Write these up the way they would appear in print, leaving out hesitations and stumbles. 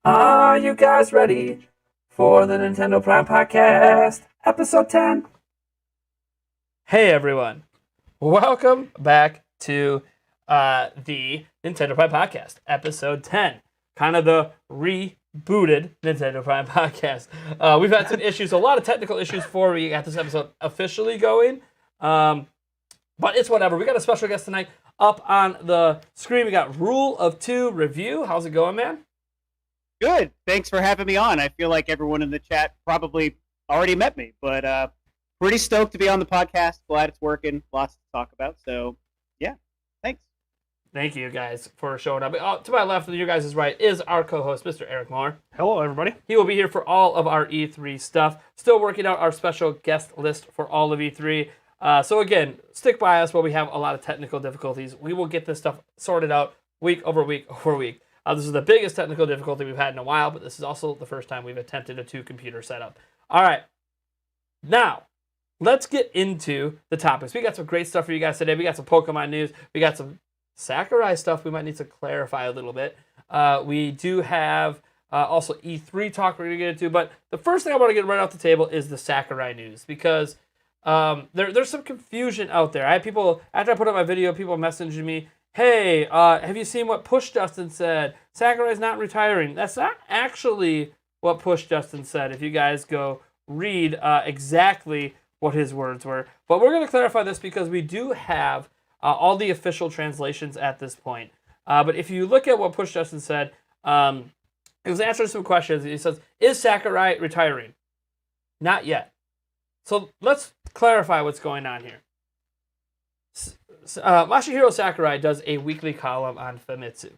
Are you guys ready for the Nintendo Prime Podcast, episode 10? Hey everyone, welcome back to the Nintendo Prime Podcast, episode 10. Kind of the rebooted Nintendo Prime Podcast. We've had some issues, a lot of technical issues before we got this episode officially going. But it's whatever. We got a special guest tonight up on the screen. We got Rule of Two Review. How's it going, man? Good. Thanks for having me on. I feel like everyone in the chat probably already met me, but pretty stoked to be on the podcast. Glad it's working. Lots to talk about. So, yeah, thanks. Thank you guys for showing up. To my left, you guys is right, is our co-host, Mr. Eric Moore. Hello, everybody. He will be here for all of our E3 stuff. Still working out our special guest list for all of E3. So again, stick by us while we have a lot of technical difficulties. We will get this stuff sorted out week over week over week. This is the biggest technical difficulty we've had in a while, but this is also the first time we've attempted a two-computer setup. All right. Now, let's get into the topics. We got some great stuff for you guys today. We got some Pokemon news. We got some Sakurai stuff we might need to clarify a little bit. We do have also E3 talk we're going to get into, but the first thing I want to get right off the table is the Sakurai news, because there's some confusion out there. I had people, after I put up my video, people messaging me, hey, have you seen what Push Justin said? Sakurai's not retiring. That's not actually what Push Justin said, if you guys go read exactly what his words were. But we're going to clarify this because we do have all the official translations at this point. But if you look at what Push Justin said, he was answering some questions. He says, is Sakurai retiring? Not yet. So let's clarify what's going on here. Masahiro Sakurai does a weekly column on Famitsu.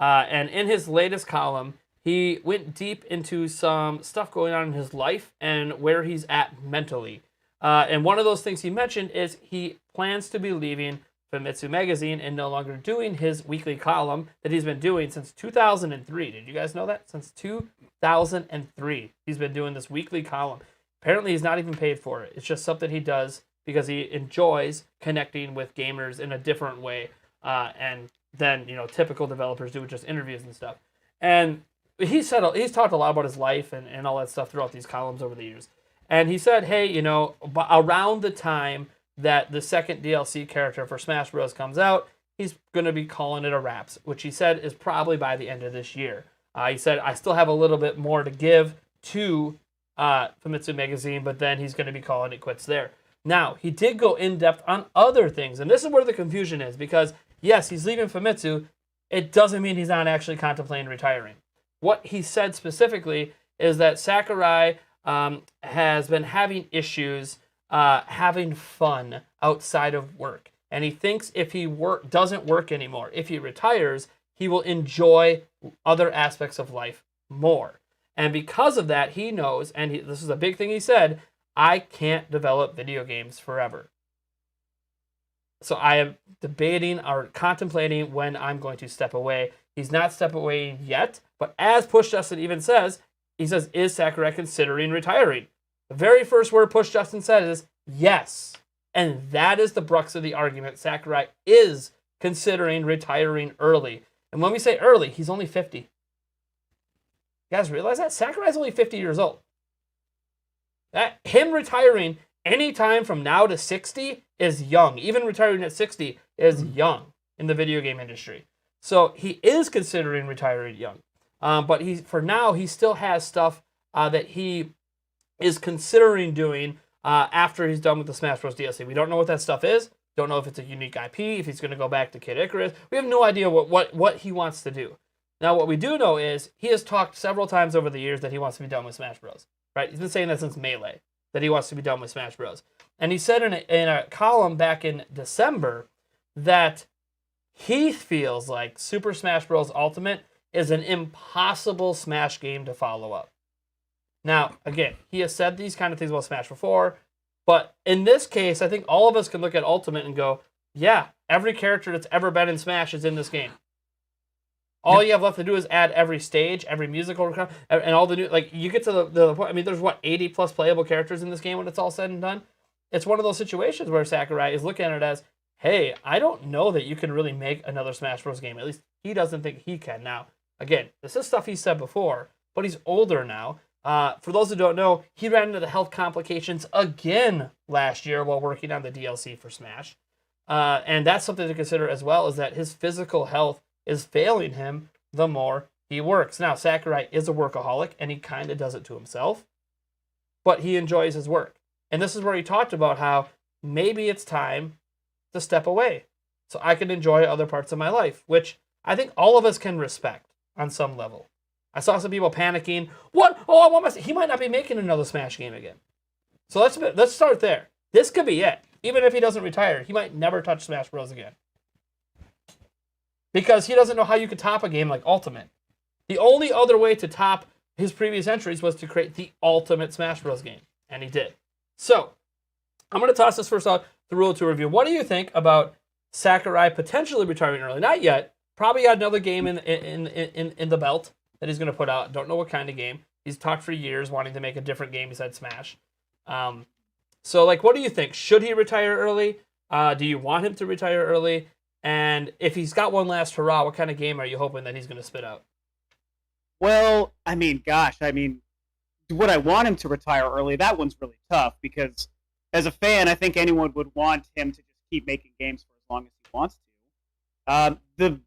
And in his latest column, he went deep into some stuff going on in his life and where he's at mentally. And one of those things he mentioned is he plans to be leaving Famitsu magazine and no longer doing his weekly column that he's been doing since 2003. Did you guys know that? Since 2003, he's been doing this weekly column. Apparently, he's not even paid for it. It's just something he does because he enjoys connecting with gamers in a different way, and then typical developers do with just interviews and stuff. And he's talked a lot about his life and all that stuff throughout these columns over the years. And he said, hey, around the time that the second DLC character for Smash Bros. Comes out, he's going to be calling it a wraps, which he said is probably by the end of this year. He said, I still have a little bit more to give to Famitsu magazine, but then he's going to be calling it quits there. Now, he did go in-depth on other things, and this is where the confusion is, because, yes, he's leaving Famitsu. It doesn't mean he's not actually contemplating retiring. What he said specifically is that Sakurai has been having issues having fun outside of work, and he thinks if he doesn't work anymore, if he retires, he will enjoy other aspects of life more. And because of that, he knows, and this is a big thing he said, I can't develop video games forever. So I am debating or contemplating when I'm going to step away. He's not stepping away yet, but as Push Justin even says, he says, is Sakurai considering retiring? The very first word Push Justin said is yes. And that is the crux of the argument. Sakurai is considering retiring early. And when we say early, he's only 50. You guys realize that? Sakurai's only 50 years old. Him retiring any time from now to 60 is young. Even retiring at 60 is young in the video game industry. So he is considering retiring young. But for now, he still has stuff that he is considering doing after he's done with the Smash Bros. DLC. We don't know what that stuff is. Don't know if it's a unique IP, if he's going to go back to Kid Icarus. We have no idea what he wants to do. Now, what we do know is he has talked several times over the years that he wants to be done with Smash Bros. Right? He's been saying that since Melee, that he wants to be done with Smash Bros. And he said in a column back in December that he feels like Super Smash Bros. Ultimate is an impossible Smash game to follow up. Now, again, he has said these kind of things about Smash before, but in this case, I think all of us can look at Ultimate and go, yeah, every character that's ever been in Smash is in this game. All you have left to do is add every stage, every musical, and all the new, you get to the point, I mean, there's 80 plus playable characters in this game when it's all said and done. It's one of those situations where Sakurai is looking at it as, hey, I don't know that you can really make another Smash Bros. Game. At least he doesn't think he can. Now, Again, this is stuff he said before, but he's older now. For those who don't know, he ran into the health complications again last year while working on the DLC for Smash. And that's something to consider as well, is that his physical health is failing him the more he works. Now, Sakurai is a workaholic, and he kind of does it to himself, but he enjoys his work. And this is where he talked about how maybe it's time to step away so I can enjoy other parts of my life, which I think all of us can respect on some level. I saw some people panicking. What? Oh, I want my... He might not be making another Smash game again. So let's start there. This could be it. Even if he doesn't retire, he might never touch Smash Bros. Again. Because he doesn't know how you could top a game like Ultimate. The only other way to top his previous entries was to create the Ultimate Smash Bros. Game. And he did. So, I'm going to toss this first out the Rule 2 review. What do you think about Sakurai potentially retiring early? Not yet. Probably got another game in the belt that he's going to put out. Don't know what kind of game. He's talked for years wanting to make a different game besides Smash. So, what do you think? Should he retire early? Do you want him to retire early? And if he's got one last hurrah, what kind of game are you hoping that he's going to spit out? Well, would I want him to retire early? That one's really tough because as a fan, I think anyone would want him to just keep making games for as long as he wants to.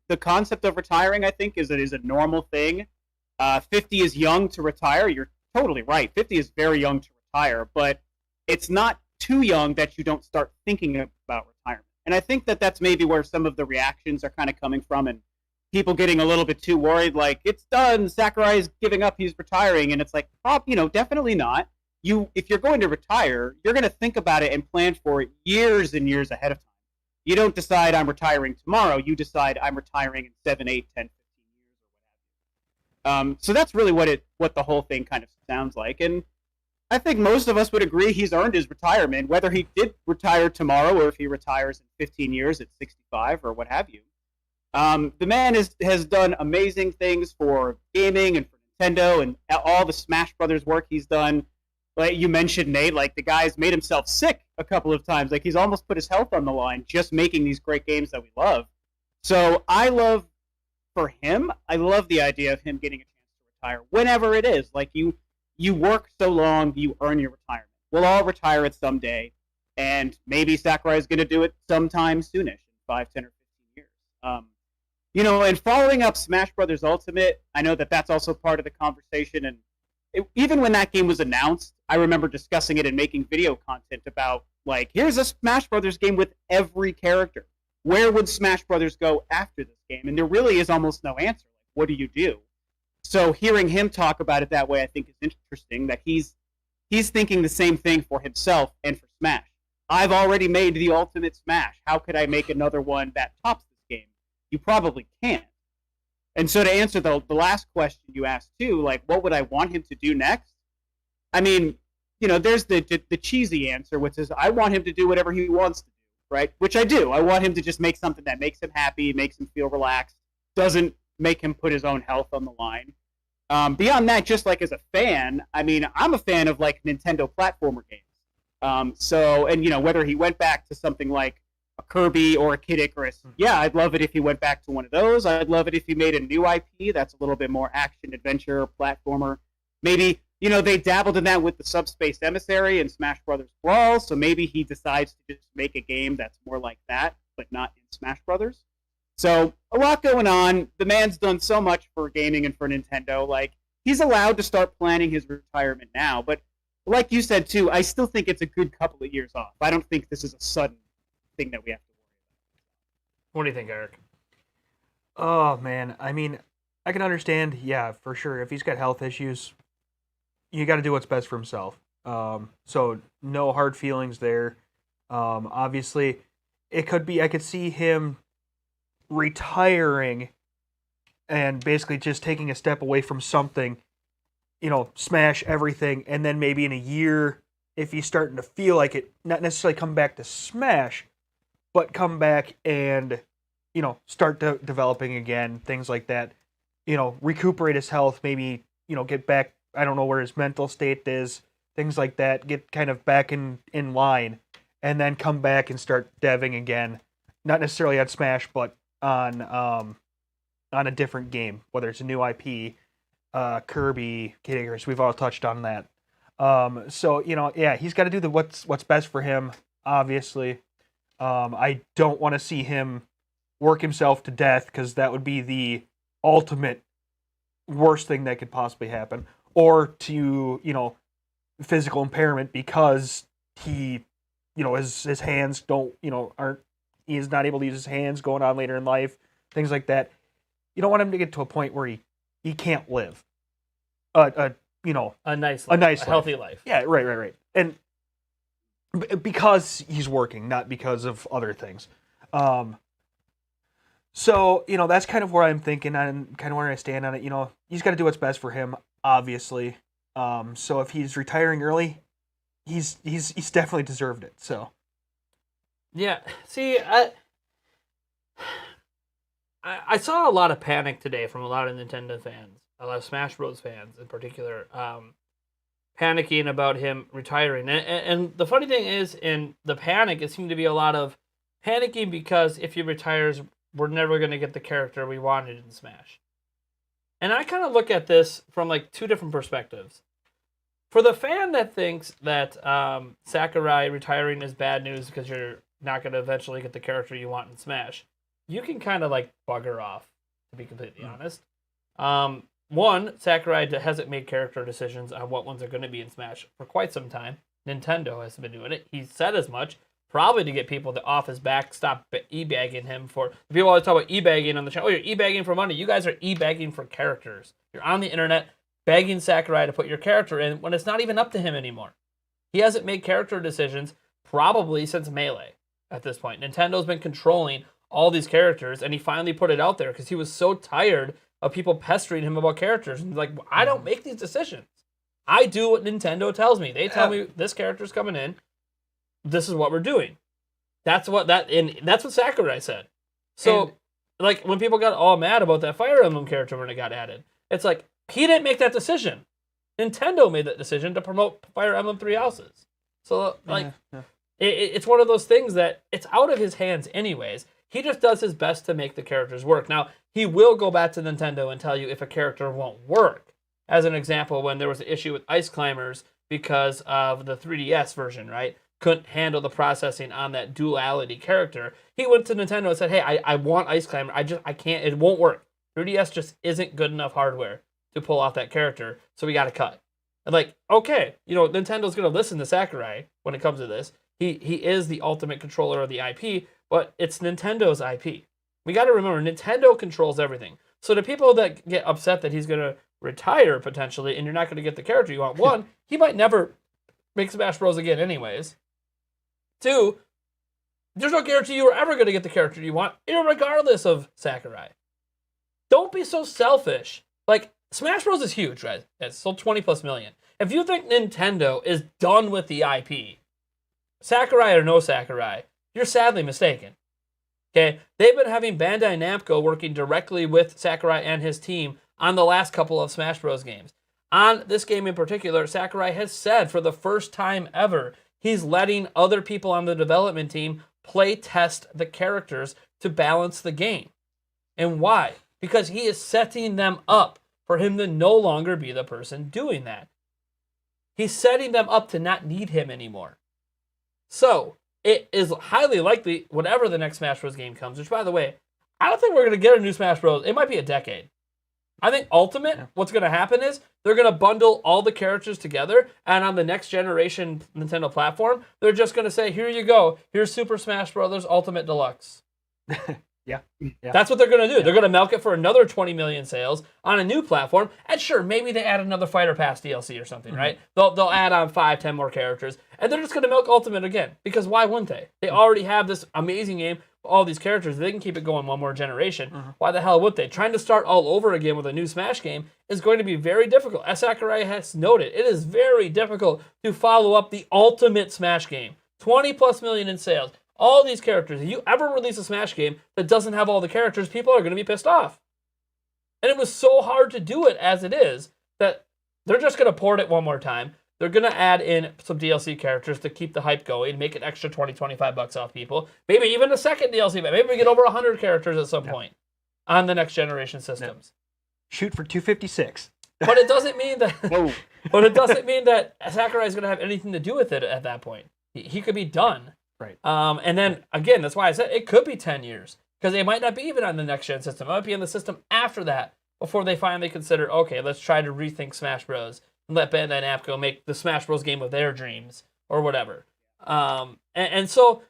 The concept of retiring, I think, is a normal thing. 50 is young to retire. You're totally right. 50 is very young to retire, but it's not too young that you don't start thinking about retirement. And I think that that's maybe where some of the reactions are kind of coming from, and people getting a little bit too worried, like, it's done, Sakurai is giving up, he's retiring. And it's like, definitely not. If you're going to retire, you're going to think about it and plan for it years and years ahead of time. You don't decide I'm retiring tomorrow. You decide I'm retiring in 7, 8, 10, 15 years or what have you. So that's really what the whole thing kind of sounds like. And I think most of us would agree he's earned his retirement, whether he did retire tomorrow or if he retires in 15 years at 65 or what have you. The man has done amazing things for gaming and for Nintendo and all the Smash Brothers work he's done. Like you mentioned, Nate, the guy's made himself sick a couple of times. He's almost put his health on the line just making these great games that we love. So I love the idea of him getting a chance to retire whenever it is. You work so long, you earn your retirement. We'll all retire it someday, and maybe Sakurai is going to do it sometime soonish, in 5, 10, or 15 years. And following up Smash Brothers Ultimate, I know that that's also part of the conversation. And even when that game was announced, I remember discussing it and making video content about, here's a Smash Brothers game with every character. Where would Smash Brothers go after this game? And there really is almost no answer. What do you do? So hearing him talk about it that way, I think is interesting, that he's thinking the same thing for himself and for Smash. I've already made the Ultimate Smash. How could I make another one that tops this game? You probably can't. And so to answer the last question you asked too, what would I want him to do next? There's the cheesy answer, which is I want him to do whatever he wants to do, right? Which I do. I want him to just make something that makes him happy, makes him feel relaxed, doesn't make him put his own health on the line. Beyond that, just as a fan, I'm a fan of Nintendo platformer games. Whether he went back to something like a Kirby or a Kid Icarus, yeah, I'd love it if he went back to one of those. I'd love it if he made a new IP that's a little bit more action, adventure, platformer. Maybe, they dabbled in that with the Subspace Emissary and Smash Brothers Brawl, so maybe he decides to just make a game that's more like that, but not in Smash Brothers. So, a lot going on. The man's done so much for gaming and for Nintendo. He's allowed to start planning his retirement now. But like you said, too, I still think it's a good couple of years off. I don't think this is a sudden thing that we have to worry about. What do you think, Eric? Oh, man. I can understand, yeah, for sure. If he's got health issues, you got to do what's best for himself. So, no hard feelings there. Obviously, it could be, I could see him retiring and basically just taking a step away from something, smash everything, and then maybe in a year, if he's starting to feel like it, not necessarily come back to Smash, but come back and, start developing again, things like that, recuperate his health, maybe, get back, I don't know where his mental state is, things like that, get kind of back in line, and then come back and start deving again, not necessarily on Smash, but on on a different game, whether it's a new IP, Kirby, Kid Icarus. We've all touched on that. So he's got to do what's best for him. Obviously, I don't want to see him work himself to death, because that would be the ultimate worst thing that could possibly happen, or to physical impairment because he his hands he is not able to use his hands going on later in life, things like that. You don't want him to get to a point where he can't live a nice life. Healthy life. Yeah, right. And because he's working, not because of other things. So, that's kind of where I'm thinking and kind of where I stand on it. He's got to do what's best for him, obviously. So if he's retiring early, he's definitely deserved it. So, yeah. See, I saw a lot of panic today from a lot of Nintendo fans, a lot of Smash Bros. Fans in particular, panicking about him retiring. And the funny thing is, in the panic, it seemed to be a lot of panicking because if he retires, we're never going to get the character we wanted in Smash. And I kind of look at this from like two different perspectives. For the fan that thinks that Sakurai retiring is bad news because you're not going to eventually get the character you want in Smash, you can kind of like bugger off, to be completely honest. One, Sakurai hasn't made character decisions on what ones are going to be in Smash for quite some time. Nintendo has been doing it. He said as much, probably to get people off his back, stop e-bagging him for... People always talk about e-bagging on the channel. Oh, you're e-bagging for money. You guys are e-bagging for characters. You're on the internet begging Sakurai to put your character in when it's not even up to him anymore. He hasn't made character decisions probably since Melee at this point. Nintendo's been controlling all these characters, and he finally put it out there because he was so tired of people pestering him about characters. And he's like, I don't make these decisions. I do what Nintendo tells me. They tell me this character's coming in. This is what we're doing. That's what Sakurai said. So, when people got all mad about that Fire Emblem character when it got added, it's like, he didn't make that decision. Nintendo made that decision to promote Fire Emblem Three Houses. So, it's one of those things that it's out of his hands anyways. He just does his best to make the characters work. Now, he will go back to Nintendo and tell you if a character won't work. As an example, when there was an issue with Ice Climbers because of the 3DS version, right? Couldn't handle the processing on that duality character. He went to Nintendo and said, hey, I want Ice Climber. I can't, it won't work. 3DS just isn't good enough hardware to pull off that character, so we got to cut. And okay, Nintendo's going to listen to Sakurai when it comes to this. He is the ultimate controller of the IP, but it's Nintendo's IP. We got to remember, Nintendo controls everything. So the people that get upset that he's going to retire potentially and you're not going to get the character you want, one, he might never make Smash Bros. Again anyways. Two, there's no guarantee you were ever going to get the character you want, irregardless of Sakurai. Don't be so selfish. Smash Bros. Is huge, right? It's sold 20 plus million. If you think Nintendo is done with the IP, Sakurai or no Sakurai, you're sadly mistaken. Okay? They've been having Bandai Namco working directly with Sakurai and his team on the last couple of Smash Bros. Games. On this game in particular, Sakurai has said for the first time ever, he's letting other people on the development team play test the characters to balance the game. And why? Because he is setting them up for him to no longer be the person doing that. He's setting them up to not need him anymore. So, it is highly likely, whenever the next Smash Bros. Game comes, which, by the way, I don't think we're going to get a new Smash Bros. It might be a decade. I think Ultimate, what's going to happen is they're going to bundle all the characters together, and on the next generation Nintendo platform, they're just going to say, here you go, here's Super Smash Bros. Ultimate Deluxe. Yeah. That's what they're going to do. Yeah. They're going to milk it for another 20 million sales on a new platform, and sure, maybe they add another Fighter Pass DLC or something, right? They'll add on 5-10 more characters, and they're just going to milk Ultimate again, because why wouldn't they? They already have this amazing game, all these characters, they can keep it going one more generation. Why the hell would they? Trying to start all over again with a new Smash game is going to be very difficult. As Sakurai has noted, it is very difficult to follow up the ultimate Smash game. 20 plus million in sales. All these characters. If you ever release a Smash game that doesn't have all the characters, people are going to be pissed off. And it was so hard to do it as it is that they're just going to port it one more time. They're going to add in some DLC characters to keep the hype going, make an extra $20, $25 off people. Maybe even a second DLC, but maybe we get over 100 characters at some point. on the next generation systems. Shoot for 256. But it doesn't mean that. Whoa. But it doesn't mean that Sakurai is going to have anything to do with it at that point. He could be done. Right. And then again, that's why I said it could be 10 years because they might not be even on the next gen system. It might be on the system after that before they finally consider, okay, let's try to rethink Smash Bros. And let Bandai Namco make the Smash Bros. Game of their dreams or whatever. And so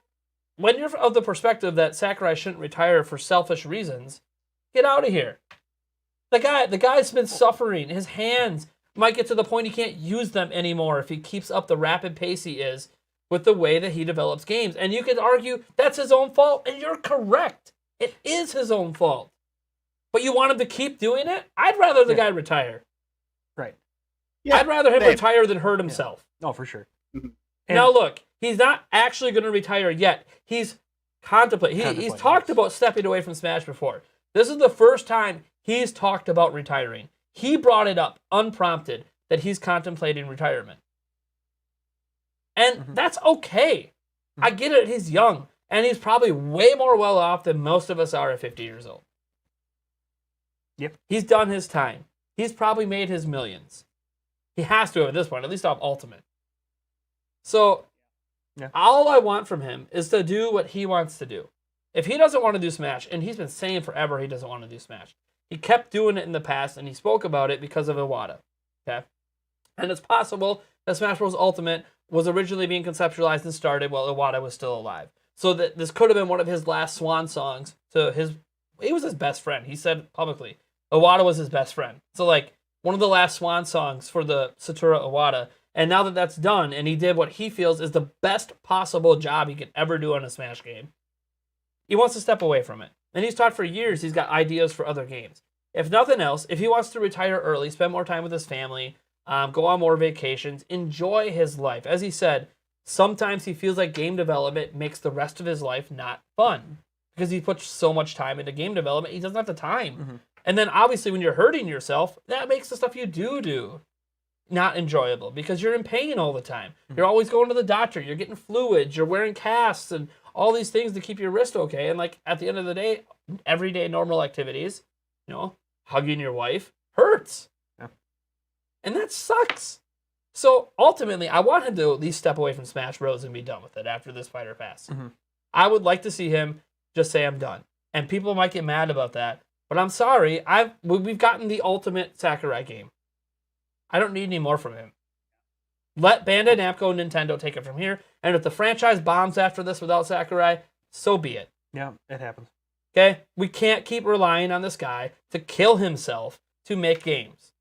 when you're of the perspective that Sakurai shouldn't retire for selfish reasons, get out of here. The guy's been suffering. His hands might get to the point he can't use them anymore if he keeps up the rapid pace he is with the way that he develops games. And you could argue that's his own fault, and you're correct. It is his own fault. But you want him to keep doing it? I'd rather the guy retire. Right. Yeah, I'd rather him same. retire than hurt himself. Oh, for sure. Mhm. Now look, he's not actually going to retire yet. He's contemplating. He's talked about stepping away from Smash before. This is the first time he's talked about retiring. He brought it up unprompted that he's contemplating retirement. And that's okay. I get it. He's young. And he's probably way more well off than most of us are at 50 years old. Yep. He's done his time. He's probably made his millions. He has to have at this point, at least off Ultimate. So, all I want from him is to do what he wants to do. If he doesn't want to do Smash, and he's been saying forever he doesn't want to do Smash, he kept doing it in the past, and he spoke about it because of Iwata. Okay? And it's possible that Smash Bros. Ultimate was originally being conceptualized and started while Iwata was still alive. So that this could have been one of his last swan songs to his... He was his best friend. He said publicly. Iwata was his best friend. So, like, one of the last swan songs for the Satoru Iwata. And now that that's done, and he did what he feels is the best possible job he could ever do on a Smash game, he wants to step away from it. And he's taught for years he's got ideas for other games. If nothing else, if he wants to retire early, spend more time with his family, go on more vacations, enjoy his life. As he said, sometimes he feels like game development makes the rest of his life not fun. Because he puts so much time into game development, he doesn't have the time. And then obviously when you're hurting yourself, that makes the stuff you do not enjoyable because you're in pain all the time. You're always going to the doctor, you're getting fluids, you're wearing casts and all these things to keep your wrist okay. And like at the end of the day, everyday normal activities, you know, hugging your wife hurts. Yeah. And that sucks. So ultimately, I want him to at least step away from Smash Bros. And be done with it after this Fighter Pass. I would like to see him just say I'm done. And people might get mad about that. But I'm sorry, we've gotten the ultimate Sakurai game. I don't need any more from him. Let Bandai Namco and Nintendo take it from here. And if the franchise bombs after this without Sakurai, so be it. Yeah, it happens. Okay? We can't keep relying on this guy to kill himself to make games.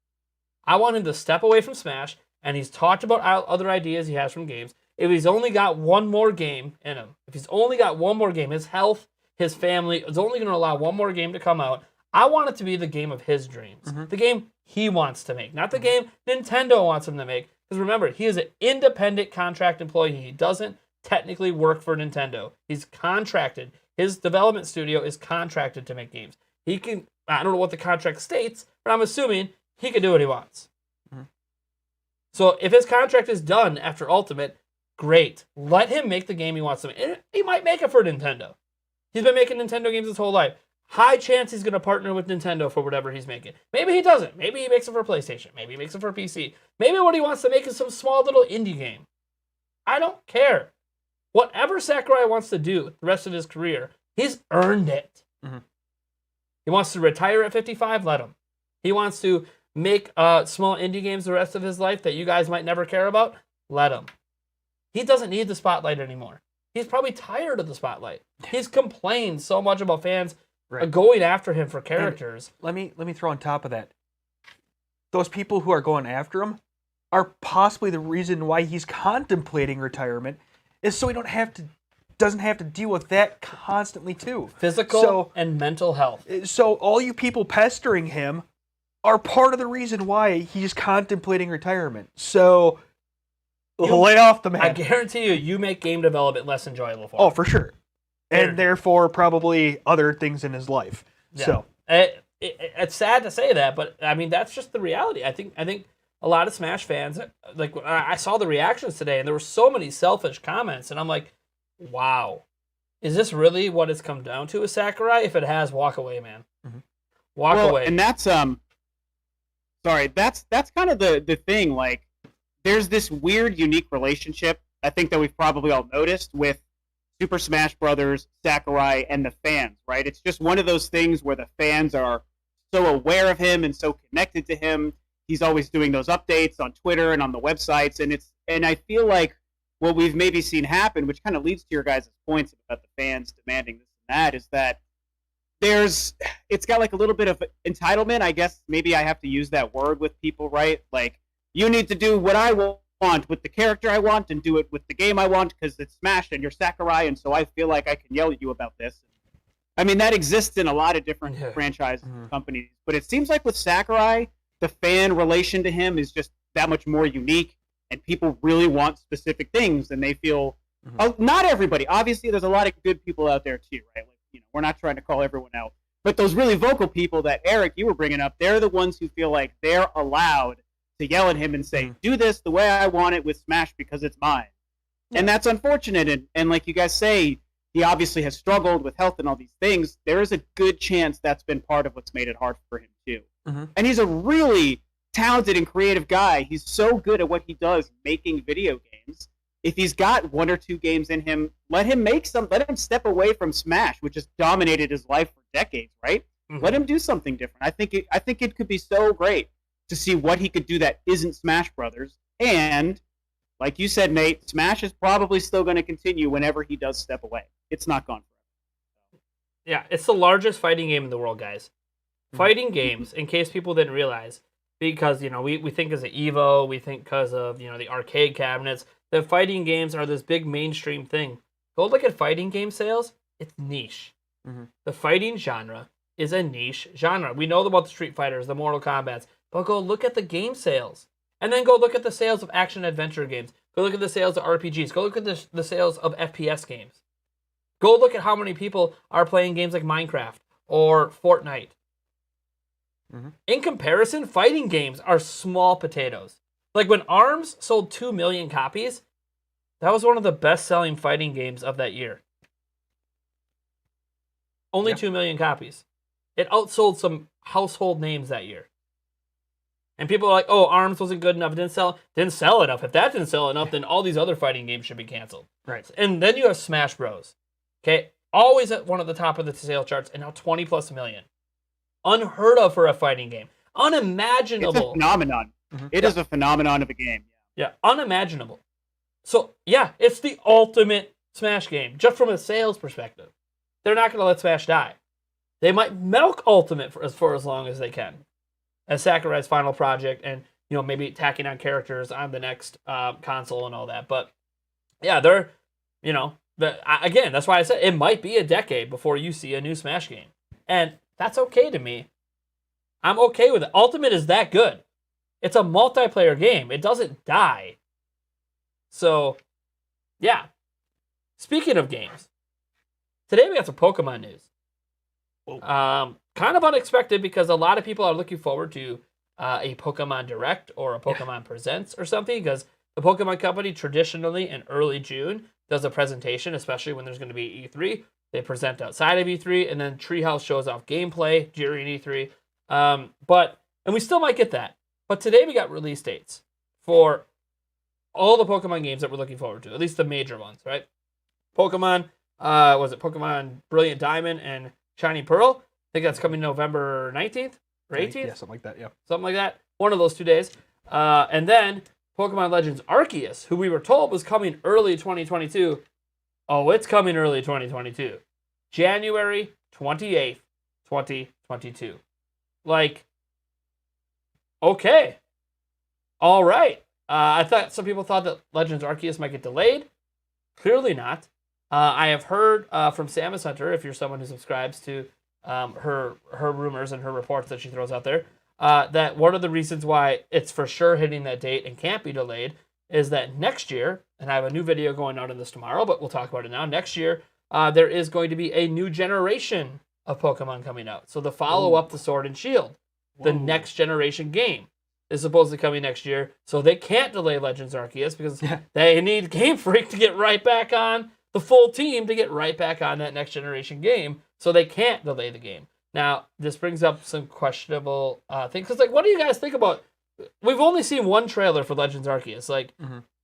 I want him to step away from Smash, and he's talked about other ideas he has from games. If he's only got one more game in him, his health, his family is only going to allow one more game to come out. I want it to be the game of his dreams. The game he wants to make, not the game Nintendo wants him to make. Because remember, he is an independent contract employee. He doesn't technically work for Nintendo. He's contracted. His development studio is contracted to make games. He can, I don't know what the contract states, but I'm assuming he can do what he wants. So if his contract is done after Ultimate, great. Let him make the game he wants to make. And he might make it for Nintendo. He's been making Nintendo games his whole life. High chance he's going to partner with Nintendo for whatever he's making. Maybe he doesn't. Maybe he makes it for PlayStation. Maybe he makes it for PC. Maybe what he wants to make is some small little indie game. I don't care. Whatever Sakurai wants to do the rest of his career, he's earned it. He wants to retire at 55, let him. He wants to make small indie games the rest of his life that you guys might never care about, let him. He doesn't need the spotlight anymore. He's probably tired of the spotlight. He's complained so much about fans going after him for characters. And let me throw on top of that. Those people who are going after him are possibly the reason why he's contemplating retirement, is so he doesn't have to deal with that constantly too. Physical and mental health. So all you people pestering him are part of the reason why he's contemplating retirement. So lay off the man. I guarantee you make game development less enjoyable for him. Oh, for sure. And therefore, probably other things in his life. Yeah. So it's sad to say that, but I mean that's just the reality. I think a lot of Smash fans, like I saw the reactions today, and there were so many selfish comments, and I'm like, wow, is this really what it's come down to with Sakurai? If it has, walk away, man. Walk away. And that's that's kind of the thing. Like, there's this weird, unique relationship, I think, that we've probably all noticed with Super Smash Brothers, Sakurai, and the fans, right? It's just one of those things where the fans are so aware of him and so connected to him. He's always doing those updates on Twitter and on the websites, and I feel like what we've maybe seen happen, which kind of leads to your guys' points about the fans demanding this and that, is that it's got like a little bit of entitlement, I guess. Maybe I have to use that word with people, right? Like, you need to do what I want with the character I want and do it with the game I want because it's Smash and you're Sakurai, and so I feel like I can yell at you about this. I mean, that exists in a lot of different franchise companies, but it seems like with Sakurai, the fan relation to him is just that much more unique, and people really want specific things, and they feel not everybody. Obviously, there's a lot of good people out there too, right? Like, we're not trying to call everyone out, but those really vocal people that Eric, you were bringing up, they're the ones who feel like they're allowed to yell at him and say, do this the way I want it with Smash because it's mine. And that's unfortunate. And like you guys say, he obviously has struggled with health and all these things. There is a good chance that's been part of what's made it hard for him too. And he's a really talented and creative guy. He's so good at what he does, making video games. If he's got 1 or 2 games in him, let him step away from Smash, which has dominated his life for decades, right? Let him do something different. I think it could be so great to see what he could do that isn't Smash Brothers. And like you said, Nate, Smash is probably still going to continue whenever he does step away. It's not gone forever. Yeah, it's the largest fighting game in the world, guys. Fighting games, in case people didn't realize, because, we think as an Evo, we think because of, the arcade cabinets, that fighting games are this big mainstream thing. Go look at fighting game sales, it's niche. The fighting genre is a niche genre. We know about the Street Fighters, the Mortal Kombats, but go look at the game sales. And then go look at the sales of action-adventure games. Go look at the sales of RPGs. Go look at the sales of FPS games. Go look at how many people are playing games like Minecraft or Fortnite. In comparison, fighting games are small potatoes. Like when ARMS sold 2 million copies, that was one of the best-selling fighting games of that year. Only 2 million copies. It outsold some household names that year. And people are like, oh, ARMS wasn't good enough. It didn't sell enough. If that didn't sell enough, then all these other fighting games should be canceled. Right. And then you have Smash Bros. Okay? Always at one of the top of the sale charts, and now 20+ million. Unheard of for a fighting game. Unimaginable. It's a phenomenon. It is a phenomenon of a game. Yeah, unimaginable. So, yeah, it's the ultimate Smash game, just from a sales perspective. They're not going to let Smash die. They might milk Ultimate for as long as they can, as Sakurai's final project, and maybe tacking on characters on the next console and all that. But yeah, they're again, that's why I said it might be a decade before you see a new Smash game, and that's okay to me. I'm okay with it. Ultimate is that good. It's a multiplayer game. It doesn't die. So, yeah. Speaking of games, today we got some Pokemon news. Kind of unexpected because a lot of people are looking forward to a Pokemon Direct or a Pokemon Presents or something, because the Pokemon Company traditionally in early June does a presentation, especially when there's going to be E3. They present outside of E3, and then Treehouse shows off gameplay during E3. And we still might get that. But today we got release dates for all the Pokemon games that we're looking forward to, at least the major ones, right? Pokemon Brilliant Diamond and Shiny Pearl? I think that's coming November 19th or 18th? Yeah, something like that, yeah. Something like that. One of those 2 days. And then Pokemon Legends Arceus, who we were told was coming early 2022. Oh, it's coming early 2022. January 28th, 2022. Like, okay. All right. I thought some people thought that Legends Arceus might get delayed. Clearly not. I have heard from Samus Hunter, if you're someone who subscribes to her rumors and her reports that she throws out there, that one of the reasons why it's for sure hitting that date and can't be delayed is that next year, and I have a new video going out on this tomorrow, but we'll talk about it now. Next year, there is going to be a new generation of Pokemon coming out. So the follow-up to Sword and Shield, the next generation game, is supposedly coming next year. So they can't delay Legends Arceus because they need Game Freak to get right back on the full team to get right back on that next generation game, so they can't delay the game. Now, this brings up some questionable things. Because, like, what do you guys think about... We've only seen one trailer for Legends Arceus. Like,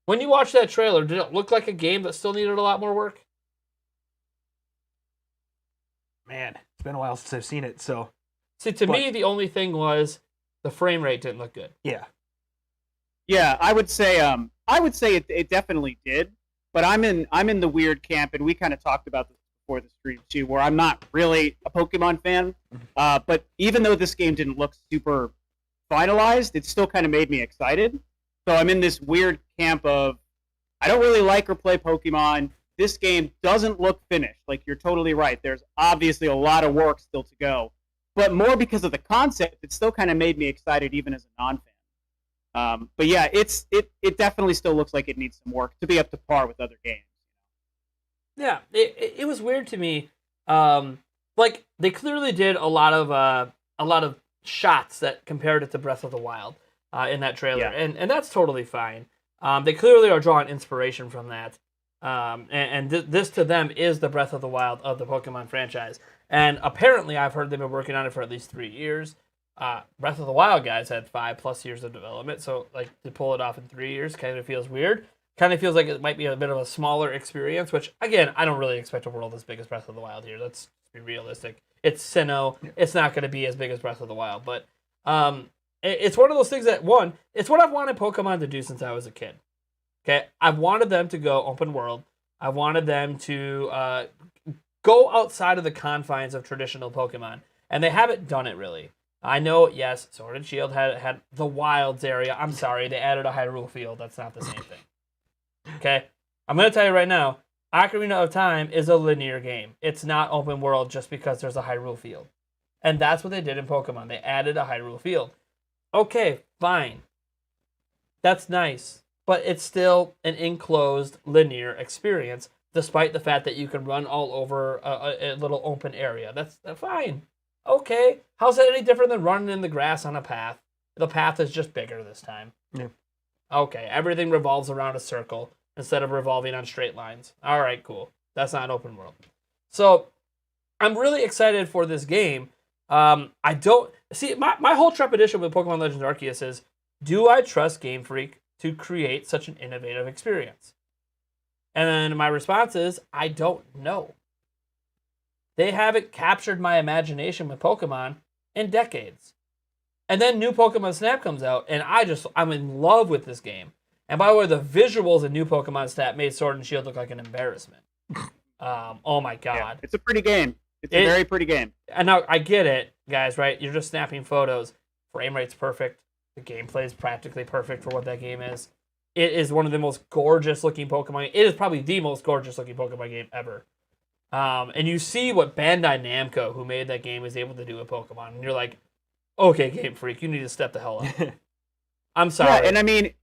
when you watch that trailer, did it look like a game that still needed a lot more work? Man, it's been a while since I've seen it, so... See, to me, the only thing was the frame rate didn't look good. Yeah. Yeah, I would say it definitely did, but I'm in the weird camp, and we kind of talked about this before the stream too, where I'm not really a Pokemon fan, but even though this game didn't look super finalized, it still kind of made me excited. So I'm in this weird camp of I don't really like or play Pokemon. This game doesn't look finished. Like, you're totally right. There's obviously a lot of work still to go, but more because of the concept, it still kind of made me excited even as a non-fan. But yeah, it definitely still looks like it needs some work to be up to par with other games. Yeah, it was weird to me. Like, they clearly did a lot of shots that compared it to Breath of the Wild in that trailer, and that's totally fine. They clearly are drawing inspiration from that, and this to them is the Breath of the Wild of the Pokemon franchise. And apparently, I've heard they've been working on it for at least 3 years. Breath of the Wild guys had 5+ years of development, so like to pull it off in 3 years kind of feels weird. Kind of feels like it might be a bit of a smaller experience, which, again, I don't really expect a world as big as Breath of the Wild here. Let's be realistic. It's Sinnoh. It's not going to be as big as Breath of the Wild, but it's one of those things that, one, it's what I've wanted Pokemon to do since I was a kid. Okay, I've wanted them to go open world. I wanted them to go outside of the confines of traditional Pokemon, and they haven't done it really. I know, yes, Sword and Shield had the Wilds area. I'm sorry, they added a Hyrule Field. That's not the same thing. Okay, I'm going to tell you right now, Ocarina of Time is a linear game. It's not open world just because there's a Hyrule Field. And that's what they did in Pokemon. They added a Hyrule Field. Okay, fine. That's nice. But it's still an enclosed linear experience, despite the fact that you can run all over a little open area. That's fine. Okay, how's that any different than running in the grass on a path? The path is just bigger this time. Yeah. Okay, everything revolves around a circle instead of revolving on straight lines. All right, cool. That's not open world. So I'm really excited for this game. I don't see my whole trepidation with Pokemon Legends Arceus is, do I trust Game Freak to create such an innovative experience? And then my response is, I don't know. They haven't captured my imagination with Pokemon in decades. And then new Pokemon Snap comes out, and I'm in love with this game. And by the way, the visuals in new Pokemon Snap made Sword and Shield look like an embarrassment. Oh my god. Yeah, it's a pretty game. It's a very pretty game. And now, I get it, guys, right? You're just snapping photos. Frame rate's perfect. The gameplay is practically perfect for what that game is. It is one of the most gorgeous looking Pokemon. It is probably the most gorgeous looking Pokemon game ever. And you see what Bandai Namco, who made that game, is able to do with Pokemon. And you're like, okay, Game Freak, you need to step the hell up. I'm sorry. Yeah, and I mean,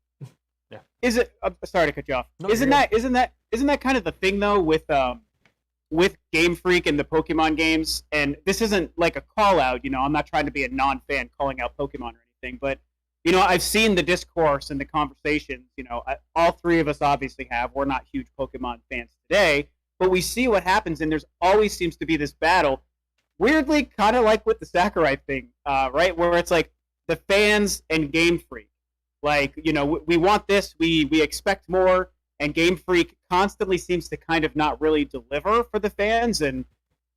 yeah. Is it? Sorry to cut you off. No, isn't that kind of the thing though with Game Freak and the Pokemon games? And this isn't like a call out. You know, I'm not trying to be a non-fan calling out Pokemon or anything, but you know, I've seen the discourse and the conversations. You know, all three of us obviously have. We're not huge Pokemon fans today, but we see what happens, and there's always seems to be this battle. Weirdly, kind of like with the Sakurai thing, right? Where it's like the fans and Game Freak. Like, you know, we want this, we expect more, and Game Freak constantly seems to kind of not really deliver for the fans. And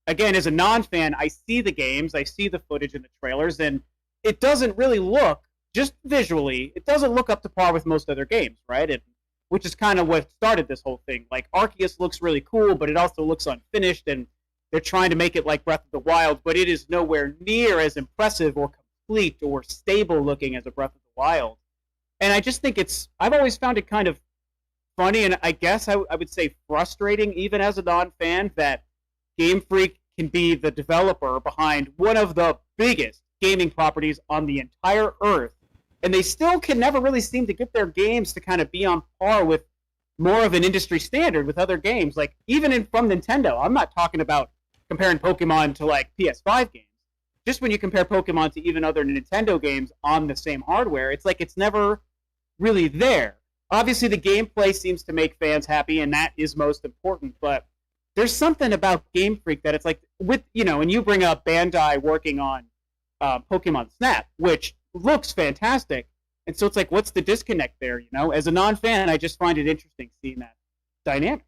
again, as a non-fan, I see the games, I see the footage and the trailers, and it doesn't really look, just visually, it doesn't look up to par with most other games, right? Which is kind of what started this whole thing. Like, Arceus looks really cool, but it also looks unfinished, and they're trying to make it like Breath of the Wild, but it is nowhere near as impressive or complete or stable looking as a Breath of the Wild. And I just think I've always found it kind of funny, and I guess I would say frustrating, even as a non-fan, that Game Freak can be the developer behind one of the biggest gaming properties on the entire earth, and they still can never really seem to get their games to kind of be on par with more of an industry standard with other games. Like, even from Nintendo, I'm not talking about comparing Pokemon to, like, PS5 games. Just when you compare Pokemon to even other Nintendo games on the same hardware, it's like it's never really there. obviously the gameplay seems to make fans happy, and that is most important. But there's something about Game Freak that it's like and you bring up Bandai working on Pokemon Snap, which looks fantastic, and so it's like, what's the disconnect there? As a non-fan, I just find it interesting seeing that dynamic.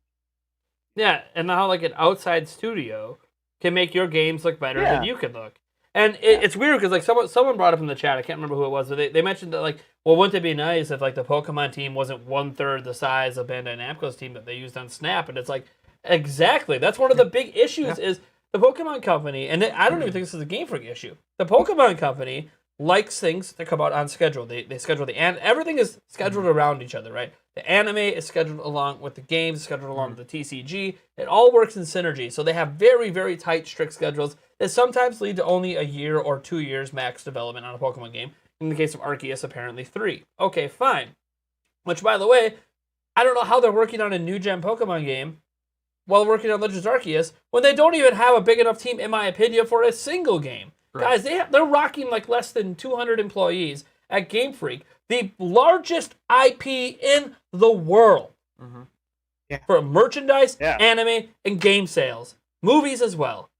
Yeah, and how like an outside studio can make your games look better than you can look. And it's weird because like someone brought up in the chat, I can't remember who it was, but they mentioned that like, well, wouldn't it be nice if like the Pokemon team wasn't 1/3 the size of Bandai Namco's team that they used on Snap? And it's like, exactly, that's one of the big issues is the Pokemon Company, and I don't even think this is a Game Freak issue. The Pokemon Company likes things that come out on schedule. They schedule everything is scheduled around each other, right? The anime is scheduled along with the games, scheduled along with the TCG. It all works in synergy. So they have very, very tight, strict schedules that sometimes lead to only a year or 2 years max development on a Pokemon game. In the case of Arceus, apparently 3. Okay, fine. Which, by the way, I don't know how they're working on a new-gen Pokemon game while working on Legends Arceus when they don't even have a big enough team, in my opinion, for a single game. Right. Guys, they're rocking like less than 200 employees at Game Freak, the largest IP in the world for merchandise, anime, and game sales. Movies as well.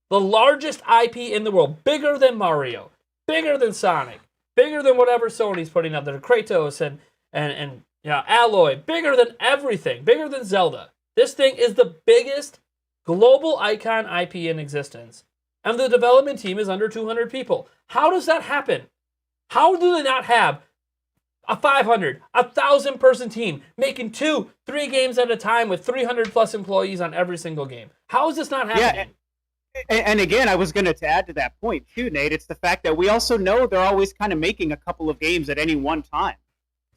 The largest IP in the world, bigger than Mario, bigger than Sonic, bigger than whatever Sony's putting out there, Kratos and Alloy, bigger than everything, bigger than Zelda. This thing is the biggest global icon IP in existence. And the development team is under 200 people. How does that happen? How do they not have a 500, 1,000 person team making 2-3 games at a time with 300 plus employees on every single game? How is this not happening? Yeah, and again, I was going to add to that point too, Nate. It's the fact that we also know they're always kind of making a couple of games at any one time.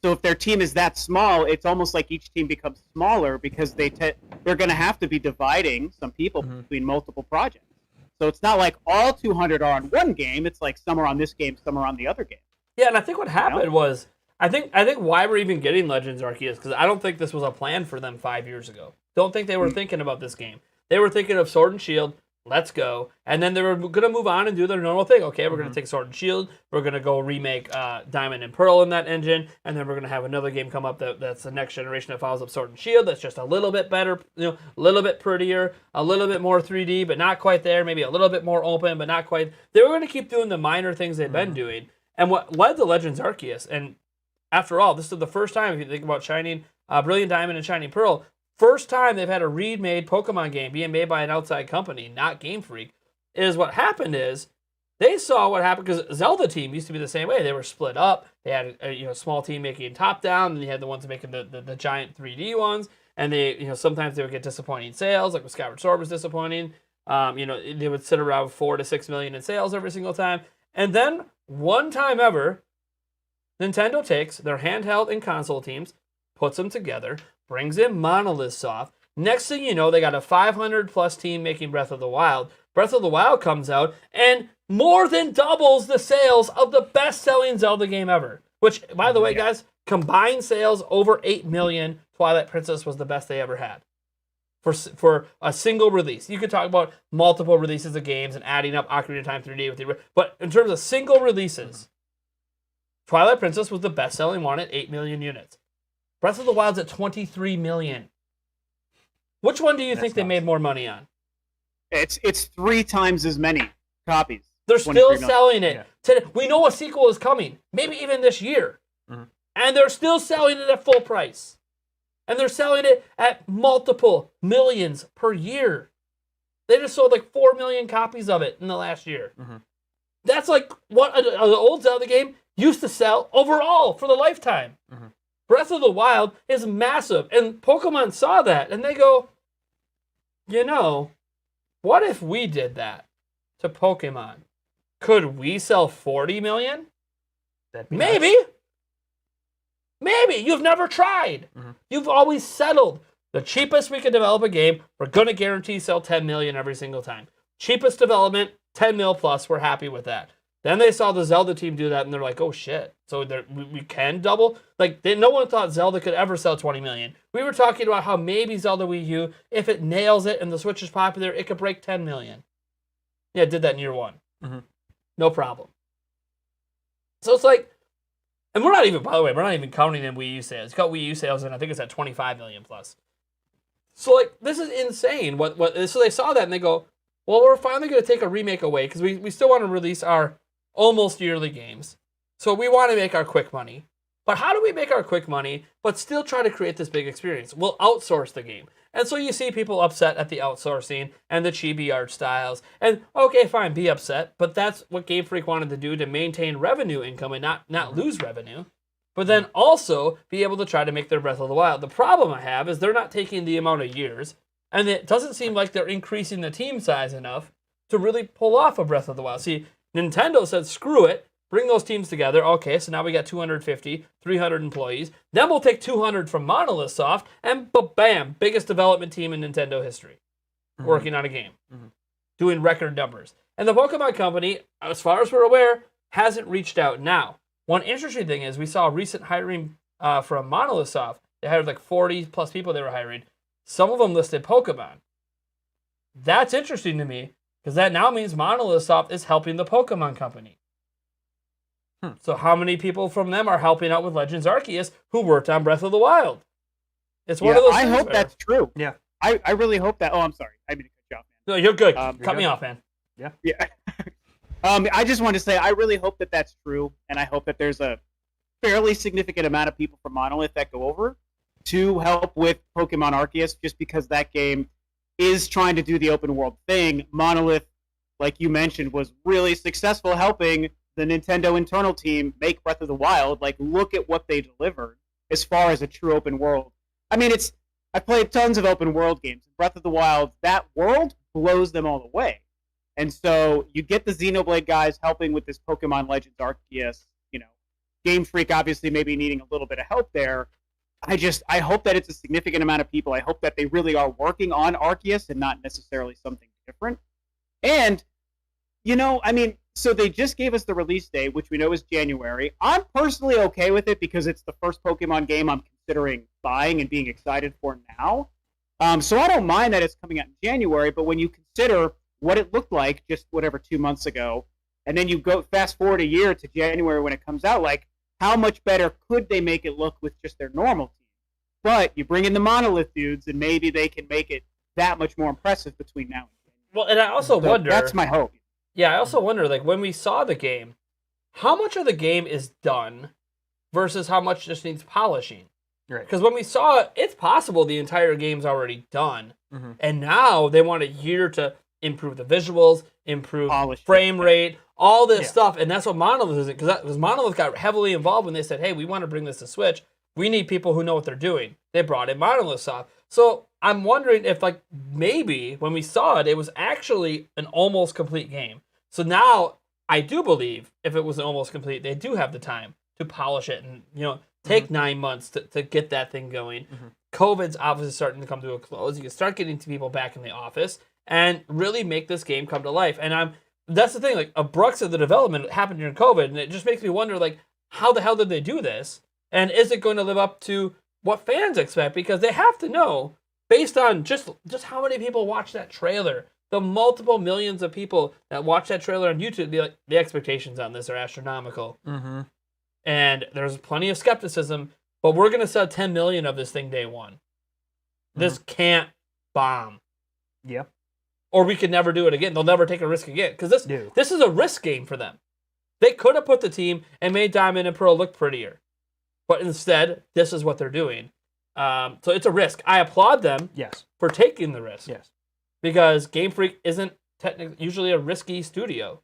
So if their team is that small, it's almost like each team becomes smaller because they're going to have to be dividing some people between multiple projects. So it's not like all 200 are on one game. It's like some are on this game, some are on the other game. Yeah, and I think what happened was, I think why we're even getting Legends Arceus, because I don't think this was a plan for them 5 years ago. Don't think they were thinking about this game. They were thinking of Sword and Shield, let's go. And then they were going to move on and do their normal thing. Okay, we're going to take Sword and Shield. We're going to go remake Diamond and Pearl in that engine. And then we're going to have another game come up that's the next generation that follows up Sword and Shield. That's just a little bit better, a little bit prettier, a little bit more 3D, but not quite there. Maybe a little bit more open, but not quite. They were going to keep doing the minor things they've been doing. And what led to Legends Arceus, and after all, this is the first time, if you think about Shining, Brilliant Diamond and Shining Pearl, first time they've had a remade Pokemon game being made by an outside company, not Game Freak, is what happened is they saw what happened because Zelda team used to be the same way. They were split up. They had a small team making top down, and you had the ones making the giant 3D ones. And they sometimes they would get disappointing sales, like with Skyward Sword was disappointing. They would sit around 4 to 6 million in sales every single time. And then one time ever, Nintendo takes their handheld and console teams, puts them together, brings in Monolith Soft. Next thing you know, they got a 500 plus team making Breath of the Wild. Breath of the Wild comes out and more than doubles the sales of the best-selling Zelda game ever. Which, by the way, guys, combined sales over 8 million. Twilight Princess was the best they ever had for a single release. You could talk about multiple releases of games and adding up Ocarina of Time 3D with the, but in terms of single releases, Twilight Princess was the best-selling one at 8 million units. Breath of the Wild's at 23 million. Which one do you think they made more money on? It's 3 times as many copies. They're still selling it. Yeah. We know a sequel is coming, maybe even this year. And they're still selling it at full price. And they're selling it at multiple millions per year. They just sold like 4 million copies of it in the last year. That's like what an old Zelda game used to sell overall for the lifetime. Breath of the Wild is massive. And Pokemon saw that and they go, what if we did that to Pokemon? Could we sell 40 million? Maybe. Nice. Maybe. You've never tried. You've always settled. The cheapest we can develop a game, we're going to guarantee sell 10 million every single time. Cheapest development, 10 mil plus, we're happy with that. Then they saw the Zelda team do that, and they're like, oh, shit. So we can double? Like, no one thought Zelda could ever sell 20 million. We were talking about how maybe Zelda Wii U, if it nails it and the Switch is popular, it could break 10 million. Yeah, it did that in year 1. No problem. So it's like, And we're not even, by the way, we're not even counting in Wii U sales. It's got Wii U sales, and I think it's at 25 million plus. So, like, this is insane. So they saw that, and they go, well, we're finally going to take a remake away, because we still want to release our almost yearly games. So we want to make our quick money. But how do we make our quick money, but still try to create this big experience? We'll outsource the game. And so you see people upset at the outsourcing and the chibi art styles. And okay, fine, be upset. But that's what Game Freak wanted to do to maintain revenue income and not lose revenue. But then also be able to try to make their Breath of the Wild. The problem I have is they're not taking the amount of years. And it doesn't seem like they're increasing the team size enough to really pull off a Breath of the Wild. See, Nintendo said, screw it. Bring those teams together. Okay, so now we got 250, 300 employees. Then we'll take 200 from Monolith Soft, and bam, biggest development team in Nintendo history, working on a game, doing record numbers. And the Pokemon Company, as far as we're aware, hasn't reached out. Now, one interesting thing is we saw recent hiring from Monolith Soft. They hired like 40 plus people they were hiring. Some of them listed Pokemon. That's interesting to me, because that now means Monolith Soft is helping the Pokemon Company. So how many people from them are helping out with Legends Arceus who worked on Breath of the Wild? It's one of those things. I hope that's true. Yeah. I really hope that. Oh, I'm sorry. I mean to cut you off, man. No, you're good. You're Cut me off, man. Yeah. I just wanted to say I really hope that that's true, and I hope that there's a fairly significant amount of people from Monolith that go over to help with Pokemon Arceus, just because that game is trying to do the open world thing. Monolith, like you mentioned, was really successful helping the Nintendo internal team make Breath of the Wild. Like, look at what they delivered as far as a true open world. I mean, I played tons of open world games. Breath of the Wild, that world blows them all away. And so you get the Xenoblade guys helping with this Pokemon Legends Arceus, Game Freak obviously maybe needing a little bit of help there. I hope that it's a significant amount of people. I hope that they really are working on Arceus and not necessarily something different. And, so they just gave us the release date, which we know is January. I'm personally okay with it because it's the first Pokemon game I'm considering buying and being excited for now. So I don't mind that it's coming out in January, but when you consider what it looked like just 2 months ago, and then you go fast forward a year to January when it comes out, like, how much better could they make it look with just their normal team? But you bring in the Monolith dudes, and maybe they can make it that much more impressive between now and January. Well, and I also wonder... That's my hope. Yeah, I also wonder, like, when we saw the game, how much of the game is done versus how much just needs polishing? Right. Because when we saw it, it's possible the entire game's already done. Mm-hmm. And now they want a year to improve the visuals, improve Polish frame rate, all this stuff. And that's what Monolith is. Because Monolith got heavily involved when they said, hey, we want to bring this to Switch. We need people who know what they're doing. They brought in Monolith Soft. So I'm wondering if, like, maybe when we saw it, it was actually an almost complete game. So now I do believe if it was almost complete, they do have the time to polish it and, take 9 months to get that thing going. Mm-hmm. COVID's obviously starting to come to a close. You can start getting people back in the office and really make this game come to life. And that's the thing, like, a Brooks of the development happened during COVID, and it just makes me wonder, like, how the hell did they do this? And is it going to live up to what fans expect? Because they have to know, based on just how many people watch that trailer, the multiple millions of people that watch that trailer on YouTube, the expectations on this are astronomical. Mm-hmm. And there's plenty of skepticism, but we're going to sell 10 million of this thing day one. Mm-hmm. This can't bomb. Yep. Or we could never do it again. They'll never take a risk again. Because this is a risk game for them. They could have put the team and made Diamond and Pearl look prettier. But instead, this is what they're doing. So it's a risk. I applaud them for taking the risk. Yes. Because Game Freak isn't technically usually a risky studio.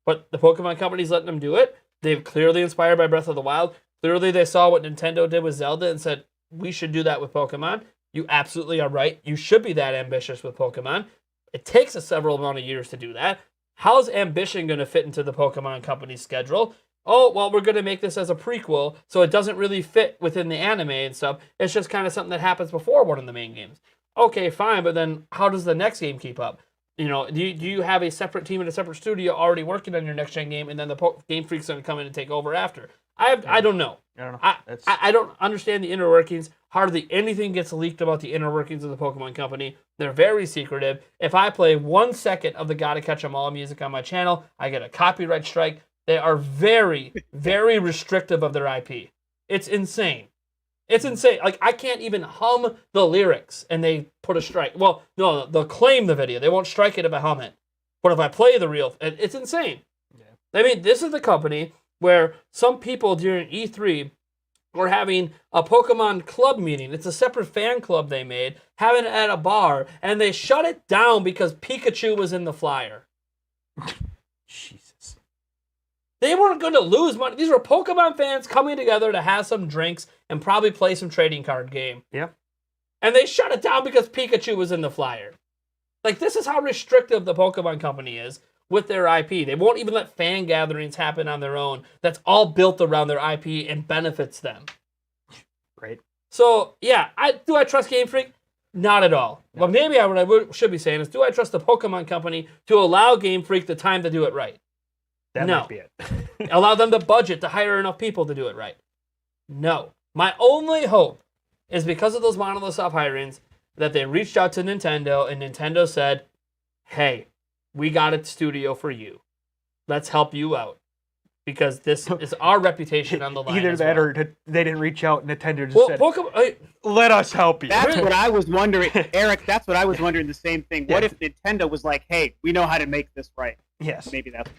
But the Pokemon Company's letting them do it. They've clearly inspired by Breath of the Wild. Clearly they saw what Nintendo did with Zelda and said, we should do that with Pokemon. You absolutely are right. You should be that ambitious with Pokemon. It takes a several amount of years to do that. How's ambition going to fit into the Pokemon Company's schedule? Oh, well, we're going to make this as a prequel, so it doesn't really fit within the anime and stuff. It's just kind of something that happens before one of the main games. Okay, fine, but then how does the next game keep up? Do you have a separate team in a separate studio already working on your next-gen game, and then the Game Freak's going to come in and take over after? I don't know. I don't know. I don't understand the inner workings. Hardly anything gets leaked about the inner workings of the Pokemon Company. They're very secretive. If I play 1 second of the Gotta Catch 'Em All music on my channel, I get a copyright strike. They are very, very restrictive of their IP. It's insane. It's insane. Like, I can't even hum the lyrics, and they put a strike. Well, no, they'll claim the video. They won't strike it if I hum it. But if I play the real, it's insane. Yeah. I mean, this is the company where some people during E3 were having a Pokemon club meeting. It's a separate fan club they made, having it at a bar, and they shut it down because Pikachu was in the flyer. Jesus. They weren't going to lose money. These were Pokemon fans coming together to have some drinks and probably play some trading card game. Yeah. And they shut it down because Pikachu was in the flyer. Like, this is how restrictive the Pokemon company is with their IP. They won't even let fan gatherings happen on their own. That's all built around their IP and benefits them. Right. So, yeah, do I trust Game Freak? Not at all. No. But maybe what I should be saying is, do I trust the Pokemon company to allow Game Freak the time to do it right? That might be it. Allow them the budget to hire enough people to do it right? No. My only hope is because of those Monolith Soft hirings that they reached out to Nintendo and Nintendo said, hey, we got a studio for you. Let's help you out. Because this is our reputation on the line. Either that or they didn't reach out and Nintendo just said, Pokemon, let us help you. That's what I was wondering. Eric, that's what I was wondering the same thing. What if Nintendo was like, hey, we know how to make this right? Yes. Maybe that's...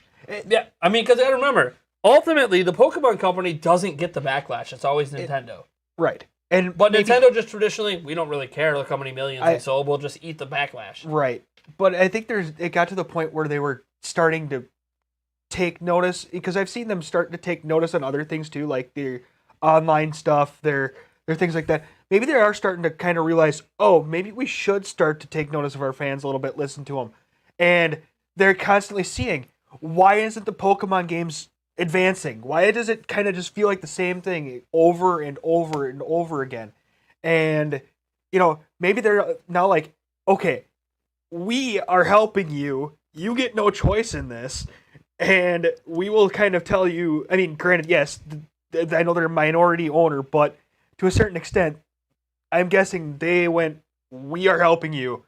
Yeah, I mean, because I remember, ultimately, the Pokemon company doesn't get the backlash. It's always Nintendo. Right. But Nintendo just traditionally, we don't really care look how many millions we sold. We'll just eat the backlash. Right. But I think it got to the point where they were starting to take notice, because I've seen them start to take notice on other things too, like their online stuff, their things like that. Maybe they are starting to kind of realize, oh, maybe we should start to take notice of our fans a little bit, listen to them. And they're constantly seeing, why isn't the Pokemon games advancing? Why does it kind of just feel like the same thing over and over and over again? And, maybe they're now like, okay, we are helping you. You get no choice in this. And we will kind of tell you, I mean, granted, yes, I know they're a minority owner, but to a certain extent, I'm guessing they went, we are helping you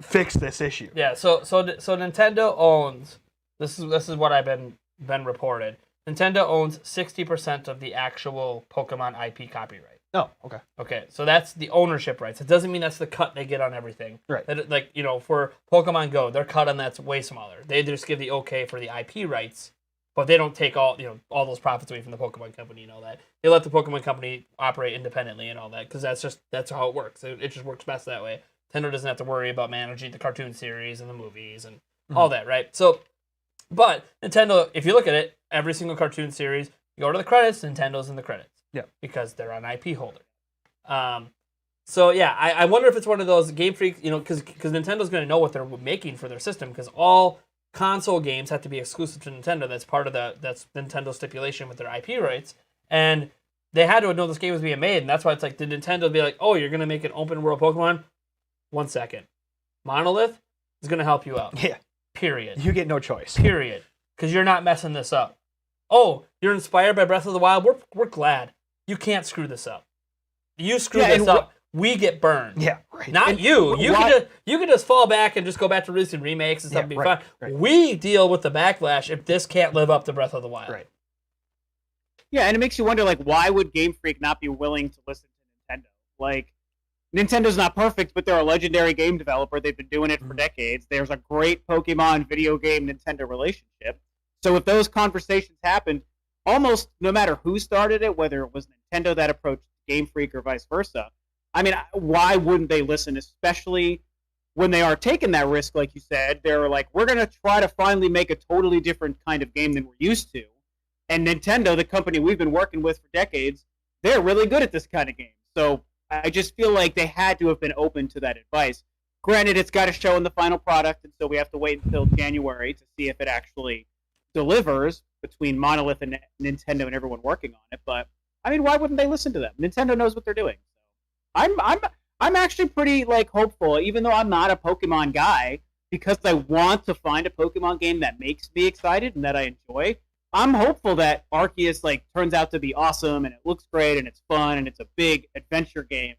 fix this issue. Yeah, so Nintendo owns, this is what I've been reported. Nintendo owns 60% of the actual Pokemon IP copyright. Oh, okay. Okay, so that's the ownership rights. It doesn't mean that's the cut they get on everything. Right. For Pokemon Go, their cut on that's way smaller. They just give the okay for the IP rights, but they don't take all those profits away from the Pokemon company and all that. They let the Pokemon company operate independently and all that, because that's how it works. It just works best that way. Nintendo doesn't have to worry about managing the cartoon series and the movies and all that, right? So, but Nintendo, if you look at it, every single cartoon series, you go to the credits, Nintendo's in the credits. Yeah. Because they're an IP holder. So yeah, I wonder if it's one of those Game Freak, because Nintendo's going to know what they're making for their system, because all console games have to be exclusive to Nintendo. That's part of that's Nintendo's stipulation with their IP rights. And they had to know this game was being made, and that's why it's like, did Nintendo be like, oh, you're going to make an open world Pokemon? 1 second. Monolith is going to help you out. Yeah. Period. You get no choice. Period. Because you're not messing this up. Oh, you're inspired by Breath of the Wild? We're glad. You can't screw this up. You screw this up, we get burned. Yeah, right. Not you. You can just fall back and just go back to releasing remakes and stuff and be fine. Right. We deal with the backlash if this can't live up to Breath of the Wild. Right. Yeah, and it makes you wonder, why would Game Freak not be willing to listen to Nintendo? Nintendo's not perfect, but they're a legendary game developer. They've been doing it for decades. There's a great Pokemon video game Nintendo relationship. So if those conversations happened, almost no matter who started it, whether it was Nintendo that approached Game Freak or vice versa, I mean, why wouldn't they listen, especially when they are taking that risk, like you said? They're like, we're going to try to finally make a totally different kind of game than we're used to. And Nintendo, the company we've been working with for decades, they're really good at this kind of game. So I just feel like they had to have been open to that advice. Granted, it's got to show in the final product, and so we have to wait until January to see if it actually delivers between Monolith and Nintendo and everyone working on it. But I mean, why wouldn't they listen to them? Nintendo knows what they're doing. I'm actually pretty hopeful, even though I'm not a Pokemon guy, because I want to find a Pokemon game that makes me excited and that I enjoy. I'm hopeful that Arceus turns out to be awesome and it looks great and it's fun and it's a big adventure game,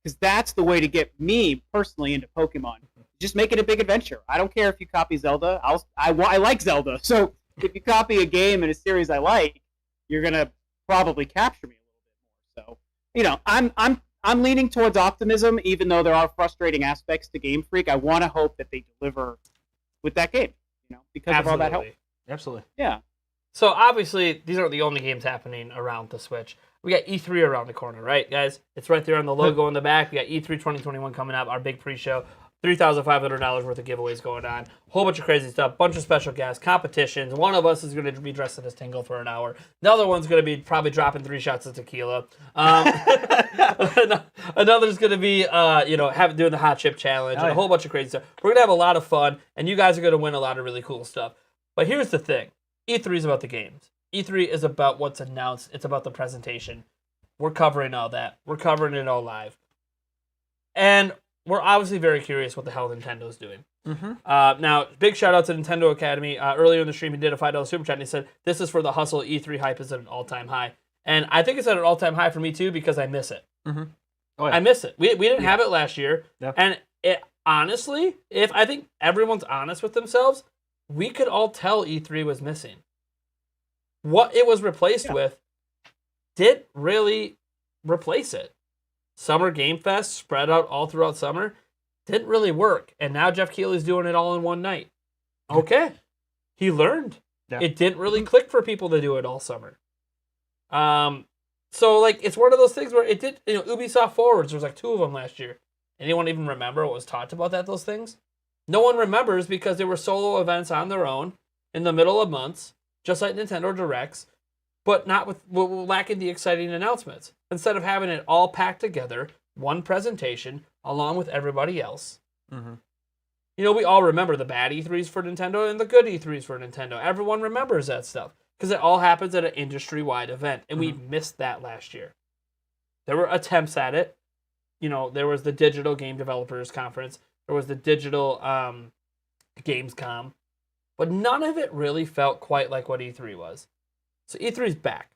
because that's the way to get me personally into Pokemon. Just make it a big adventure. I don't care if you copy Zelda. I like Zelda, so if you copy a game in a series I like, you're gonna probably capture me a little bit more. So, I'm leaning towards optimism, even though there are frustrating aspects to Game Freak. I want to hope that they deliver with that game, because of all that help. Absolutely. Yeah. So obviously, these aren't the only games happening around the Switch. We got E3 around the corner, right, guys? It's right there on the logo in the back. We got E3 2021 coming up, our big pre-show. $3,500 worth of giveaways going on. Whole bunch of crazy stuff. Bunch of special guests, competitions. One of us is going to be dressed as Tingle for an hour. The other one's going to be probably dropping 3 shots of tequila. Another's going to be, doing the hot chip challenge and a whole bunch of crazy stuff. We're going to have a lot of fun, and you guys are going to win a lot of really cool stuff. But here's the thing. E3 is about the games. E3 is about what's announced. It's about the presentation. We're covering all that. We're covering it all live. And we're obviously very curious what the hell Nintendo's doing. Mm-hmm. Now, big shout out to Nintendo Academy. Earlier in the stream, he did a $5 super chat, and he said, this is for the hustle. E3 hype is at an all-time high. And I think it's at an all-time high for me, too, because I miss it. Mm-hmm. Oh, yeah. I miss it. We didn't have it last year. Yeah. And honestly, if I think everyone's honest with themselves, we could all tell E3 was missing. What it was replaced with didn't really replace it. Summer Game Fest spread out all throughout summer didn't really work. And now Jeff Keighley's doing it all in one night. Okay. He learned. Yeah. It didn't really click for people to do it all summer. So it's one of those things where it did, Ubisoft Forwards, there was 2 of them last year. Anyone even remember what was talked about those things? No one remembers because they were solo events on their own in the middle of months, just like Nintendo Directs, but not with lacking the exciting announcements. Instead of having it all packed together, one presentation, along with everybody else. Mm-hmm. We all remember the bad E3s for Nintendo and the good E3s for Nintendo. Everyone remembers that stuff because it all happens at an industry-wide event, and we missed that last year. There were attempts at it. There was the Digital Game Developers Conference. There was the Digital Gamescom. But none of it really felt quite like what E3 was. So E3's back.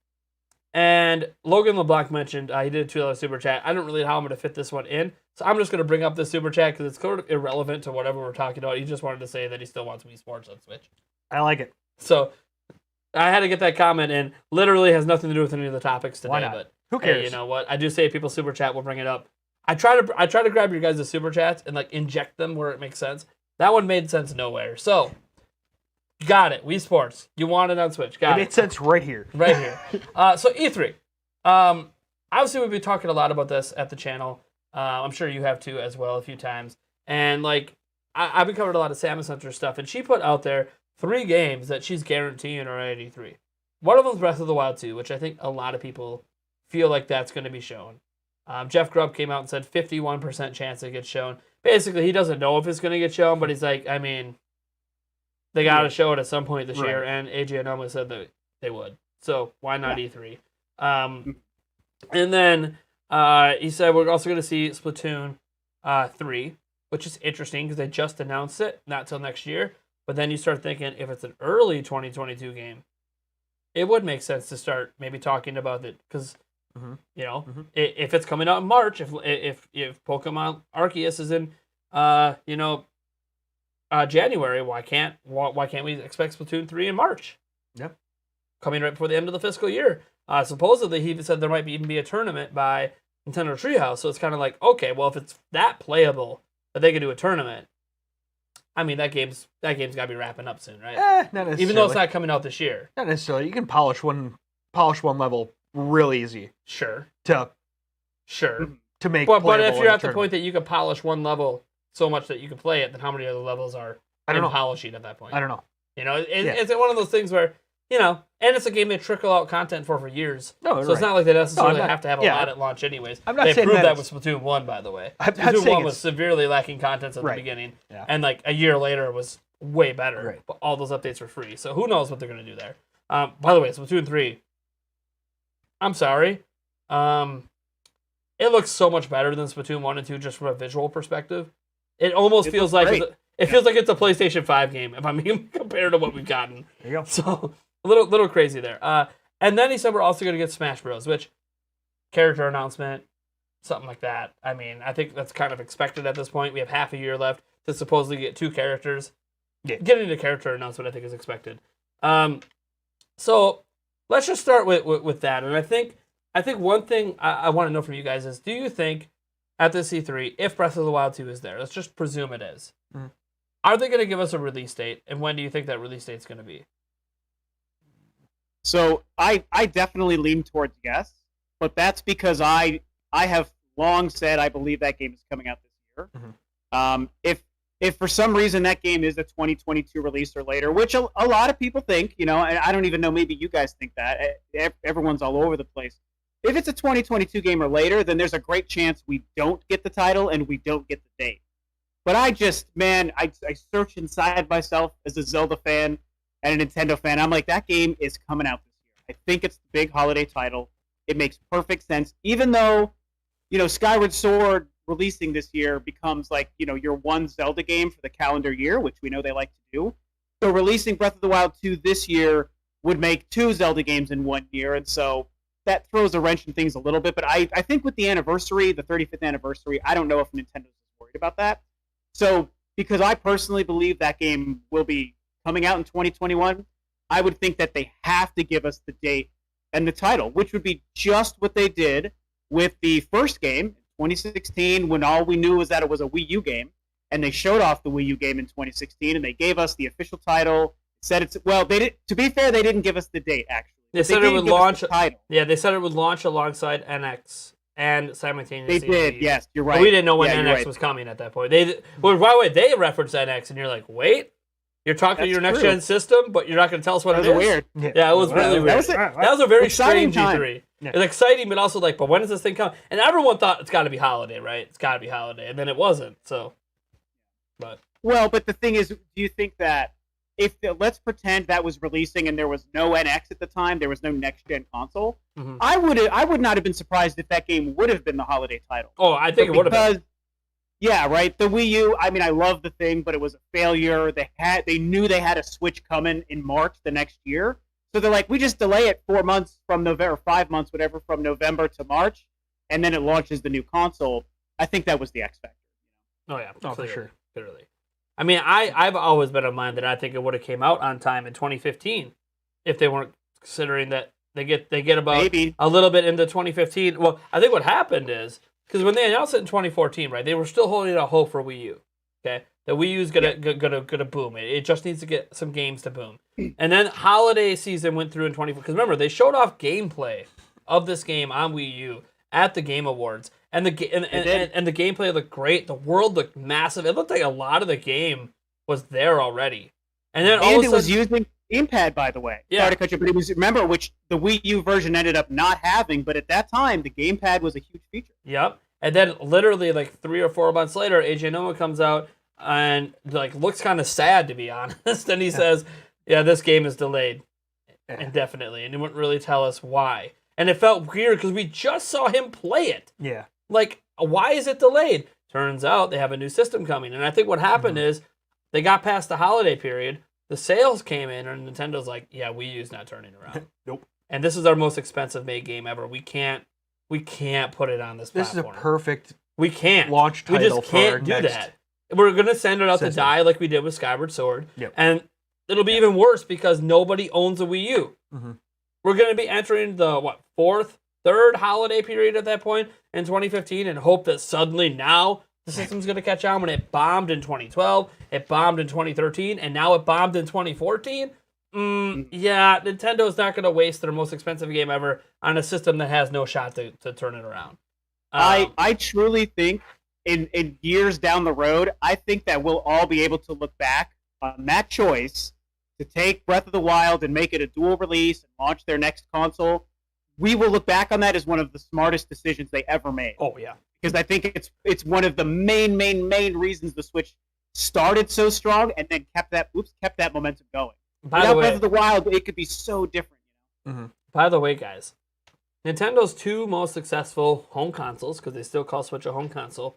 And Logan LeBlanc mentioned, he did a $2 super chat. I don't really know how I'm going to fit this one in. So I'm just going to bring up this super chat because it's sort of irrelevant to whatever we're talking about. He just wanted to say that he still wants Wii Sports on Switch. I like it. So I had to get that comment in. Literally has nothing to do with any of the topics today. Why not? But Who cares? Hey, you know what? I do say people super chat, we'll bring it up. I try to grab your guys' super chats and inject them where it makes sense. That one made sense nowhere. So got it. Wii Sports. You want it on Switch. Got it. It made sense right here. Right here. So E3. Obviously, we've been talking a lot about this at the channel. I'm sure you have too as well a few times. And I've been covering a lot of Samus Hunter stuff, and she put out there 3 games that she's guaranteeing are at E3. One of them's Breath of the Wild 2, which I think a lot of people feel like that's going to be shown. Jeff Grubb came out and said 51% chance it gets shown. Basically, he doesn't know if it's going to get shown, but he's like, they got to show it at some point this year, and AJ Anoma said that they would. So why not E3? And then he said we're also going to see Splatoon 3, which is interesting because they just announced it, not till next year. But then you start thinking if it's an early 2022 game, it would make sense to start maybe talking about it because if it's coming out in March, if Pokemon Arceus is in January, why can't we expect Splatoon 3 in March? Yep. Coming right before the end of the fiscal year. Supposedly, he even said there might even be a tournament by Nintendo Treehouse. So it's kind of like, okay, well, if it's that playable that they could do a tournament, that game's got to be wrapping up soon, right? Not necessarily. Even though it's not coming out this year. Not necessarily. You can polish one level real easy. Sure. To make. But if you're at the point that you can polish one level so much that you can play it, then how many other levels are polishing at that point? I don't know. It's one of those things where, and it's a game they trickle out content for years. No, so it's not like they necessarily have to have a lot at launch anyways. I'm not they saying proved that with Splatoon 1, by the way. Splatoon 1 was severely lacking content at the beginning, and a year later it was way better. Right. But all those updates were free, so who knows what they're going to do there. By the way, Splatoon 3, I'm sorry. It looks so much better than Splatoon 1 and 2 just from a visual perspective. It almost feels like it's a PlayStation 5 game, if I'm being compared to what we've gotten. There you go. So a little crazy there. And then he said we're also going to get Smash Bros, which character announcement, something like that. I think that's kind of expected at this point. We have half a year left to supposedly get 2 characters. Yeah. Getting the character announcement, I think, is expected. So let's just start with that. And I think one thing I want to know from you guys is, do you think at the C3, if Breath of the Wild 2 is there, let's just presume it is, are they going to give us a release date? And when do you think that release date's going to be? So I definitely lean towards yes, but that's because I have long said I believe that game is coming out this year. If for some reason that game is a 2022 release or later, which a lot of people think, and I don't even know, maybe you guys think that. Everyone's all over the place. If it's a 2022 game or later, then there's a great chance we don't get the title and we don't get the date. But I search inside myself as a Zelda fan and a Nintendo fan. I'm like, that game is coming out this year. I think it's the big holiday title. It makes perfect sense, even though, Skyward Sword releasing this year becomes like, your one Zelda game for the calendar year, which we know they like to do. So releasing Breath of the Wild 2 this year would make 2 Zelda games in 1 year, and so that throws a wrench in things a little bit. But I think with the anniversary, the 35th anniversary, I don't know if Nintendo's worried about that. So because I personally believe that game will be coming out in 2021, I would think that they have to give us the date and the title, which would be just what they did with the first game, 2016, when all we knew was that it was a Wii U game, and they showed off the Wii U game in 2016, and they gave us the official title. Said it's they did. To be fair, they didn't give us the date actually. They said it would launch. Yeah, they said it would launch alongside NX and simultaneously. They did. Yes, you're right. But we didn't know when NX was coming at that point. Well, why would they reference NX? And you're like, wait, you're talking to your next gen system, but you're not going to tell us what it is. Weird. Yeah, it was really weird. That was a very strange E3. Yeah. It's exciting, but also like, but when does this thing come? And everyone thought it's got to be holiday, right? It's got to be holiday, and then it wasn't. So, but the thing is, do you think that let's pretend that was releasing and there was no NX at the time, there was no next gen console, I would not have been surprised if that game would have been the holiday title. Oh, I think it would have been. Yeah, right. The Wii U. I mean, I love the thing, but it was a failure. They knew they had a Switch coming in March the next year. So they're like, we just delay it 4 months from November, 5 months, whatever, from November to March, and then it launches the new console. I think that was the X factor. Oh yeah, for sure, clearly. I mean, I've always been of mind that I think it would have came out on time in 2015 if they weren't considering that they get about Maybe a little bit into 2015. Well, I think what happened is because when they announced it in 2014, right, they were still holding out hope for Wii U. Okay, the Wii U is gonna boom. It just needs to get some games to boom. And then holiday season went through in 2014. Because remember, they showed off gameplay of this game on Wii U at the Game Awards, and the gameplay looked great. The world looked massive. It looked like a lot of the game was there already. And then all of a sudden, it was using gamepad, by the way. Yeah. Sorry to cut you, but it was, remember, which the Wii U version ended up not having. But at that time, the gamepad was a huge feature. Yep. And then literally like 3 or 4 months later, AJ Noma comes out and like looks kind of sad, to be honest. And he says, "Yeah, this game is delayed indefinitely," and he wouldn't really tell us why. And it felt weird because we just saw him play it. Yeah. Like, why is it delayed? Turns out they have a new system coming. And I think what happened is they got past the holiday period, the sales came in, and Nintendo's like, yeah, Wii U's not turning around. Nope. And this is our most expensive made game ever. We can't put it on this platform. This is a perfect we can't. launch title. We just can't do that. We're going to send it out to die like we did with Skyward Sword. Yep. And it'll be even worse because nobody owns a Wii U. Mm-hmm. We're going to be entering the, third holiday period at that point in 2015 and hope that suddenly now the system's going to catch on. When it bombed in 2012, it bombed in 2013, and now it bombed in 2014. Yeah, Nintendo's not going to waste their most expensive game ever on a system that has no shot to turn it around. I truly think in years down the road, I think that we'll all be able to look back on that choice to take Breath of the Wild and make it a dual release and launch their next console. We will look back on that as one of the smartest decisions they ever made. Oh yeah, because I think it's one of the main reasons the Switch started so strong and then kept that momentum going. By the way, Breath of the Wild, it could be so different. By the way, guys, Nintendo's 2 most successful home consoles, because they still call Switch a home console,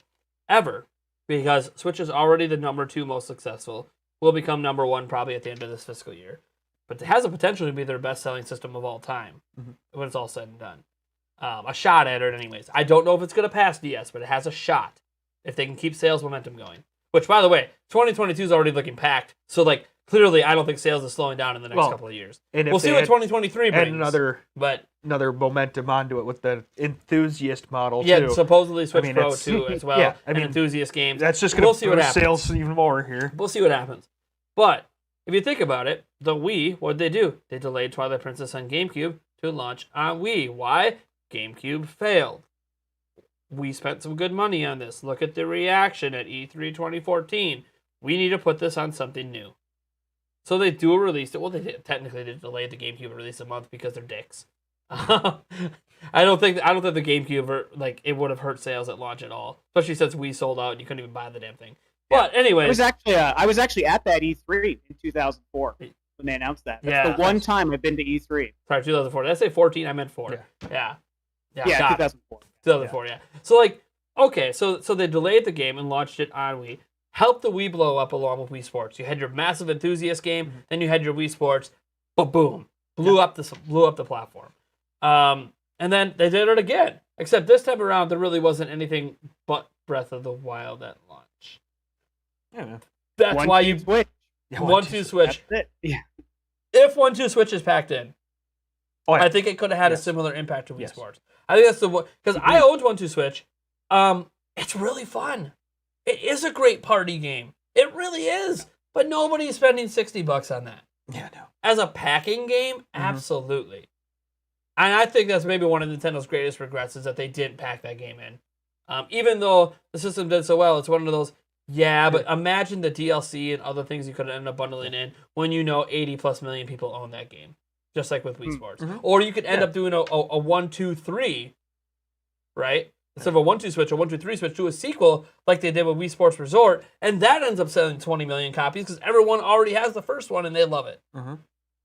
ever, because Switch is already the number 2 most successful, will become number 1 probably at the end of this fiscal year. But it has the potential to be their best-selling system of all time when it's all said and done. A shot at it anyways. I don't know if it's going to pass DS, but it has a shot if they can keep sales momentum going. Which, by the way, 2022 is already looking packed. So, like, clearly, I don't think sales is slowing down in the next couple of years. And if we'll see they what had- 2023 brings. And another momentum onto it with the enthusiast model yeah, too. supposedly Switch Pro it's- too as well. yeah, and enthusiast games. That's just going to We'll see what boost happens. sales even more here. We'll see what happens. But if you think about it, the Wii, what did they do? They delayed Twilight Princess on GameCube to launch on Wii. Why? GameCube failed. We spent some good money on this. Look at the reaction at E3 2014. We need to put this on something new. So they dual released it. Well, they technically delayed the GameCube release a month because they're dicks. I don't think the GameCube it would have hurt sales at launch at all, especially since we sold out and you couldn't even buy the damn thing. But anyway, I was actually at that E3 in 2004 when they announced that. That's the one time I've been to E3. Sorry, 2004. Did I say 14? I meant 4. Yeah. Yeah, 2004. 2004. Yeah. So okay, so they delayed the game and launched it on Wii. Helped the Wii blow up along with Wii Sports. You had your massive enthusiast game, then you had your Wii Sports, but boom, blew up the platform. And then they did it again. Except this time around, there really wasn't anything but Breath of the Wild at launch. Yeah. That's why you Switch. Yeah, 1-2 Switch. That's it. Yeah. If 1-2 Switch is packed in, yeah. I think it could have had Yes. a similar impact to Wii Yes. Sports. I think that's the one because I owned 1-2 Switch. It's really fun. It is a great party game. It really is. But nobody's spending $60 on that. Yeah, no. As a packing game, absolutely. And I think that's maybe one of Nintendo's greatest regrets is that they didn't pack that game in. Even though the system did so well, it's one of those, but imagine the DLC and other things you could end up bundling in when 80+ million people own that game. Just like with Wii Sports. Or you could end up doing a 1-2-3, right? Instead of a 1-2 Switch, a 1-2-3 Switch, do a sequel like they did with Wii Sports Resort, and that ends up selling 20 million copies because everyone already has the first one and they love it.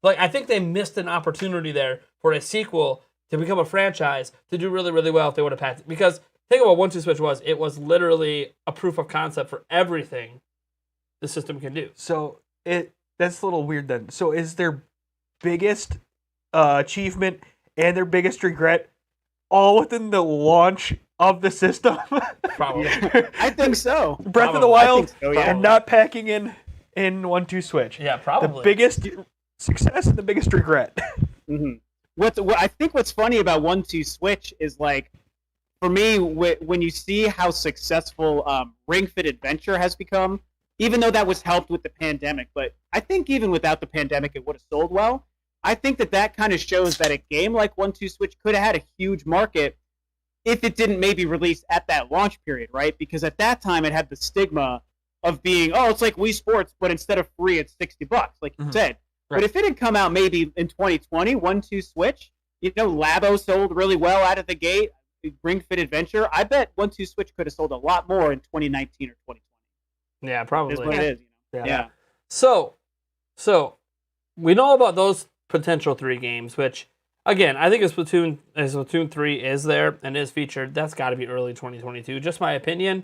I think they missed an opportunity there for a sequel to become a franchise to do really, really well if they would have packed it. Because think of what 1-2 Switch was. It was literally a proof of concept for everything the system can do. So that's a little weird then. So is their biggest achievement and their biggest regret all within the launch of the system? Probably. I think so. Breath of the Probably. Wild I think so, yeah. and not packing in 1-2 Switch. Yeah, probably. The biggest success and the biggest regret. What I think what's funny about 1-2 Switch is for me, when you see how successful Ring Fit Adventure has become, even though that was helped with the pandemic, but I think even without the pandemic, it would have sold well. I think that kind of shows that a game like 1-2 Switch could have had a huge market if it didn't maybe release at that launch period, right? Because at that time, it had the stigma of being, it's like Wii Sports, but instead of free, it's $60, like you said. Right. But if it had come out maybe in 2020, 1-2 Switch, Labo sold really well out of the gate, Ring Fit Adventure, I bet 1-2 Switch could have sold a lot more in 2019 or 2020. Yeah, probably. Is what it is. Yeah. So we know about those potential 3 games, which again, I think if Splatoon 3 is there and is featured, that's got to be early 2022. Just my opinion.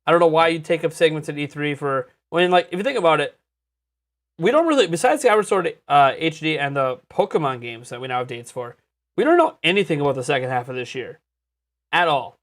I don't know why you take up segments at E3 for if you think about it, we don't really, besides the Skyward Sword HD and the Pokemon games that we now have dates for, we don't know anything about the second half of this year at all.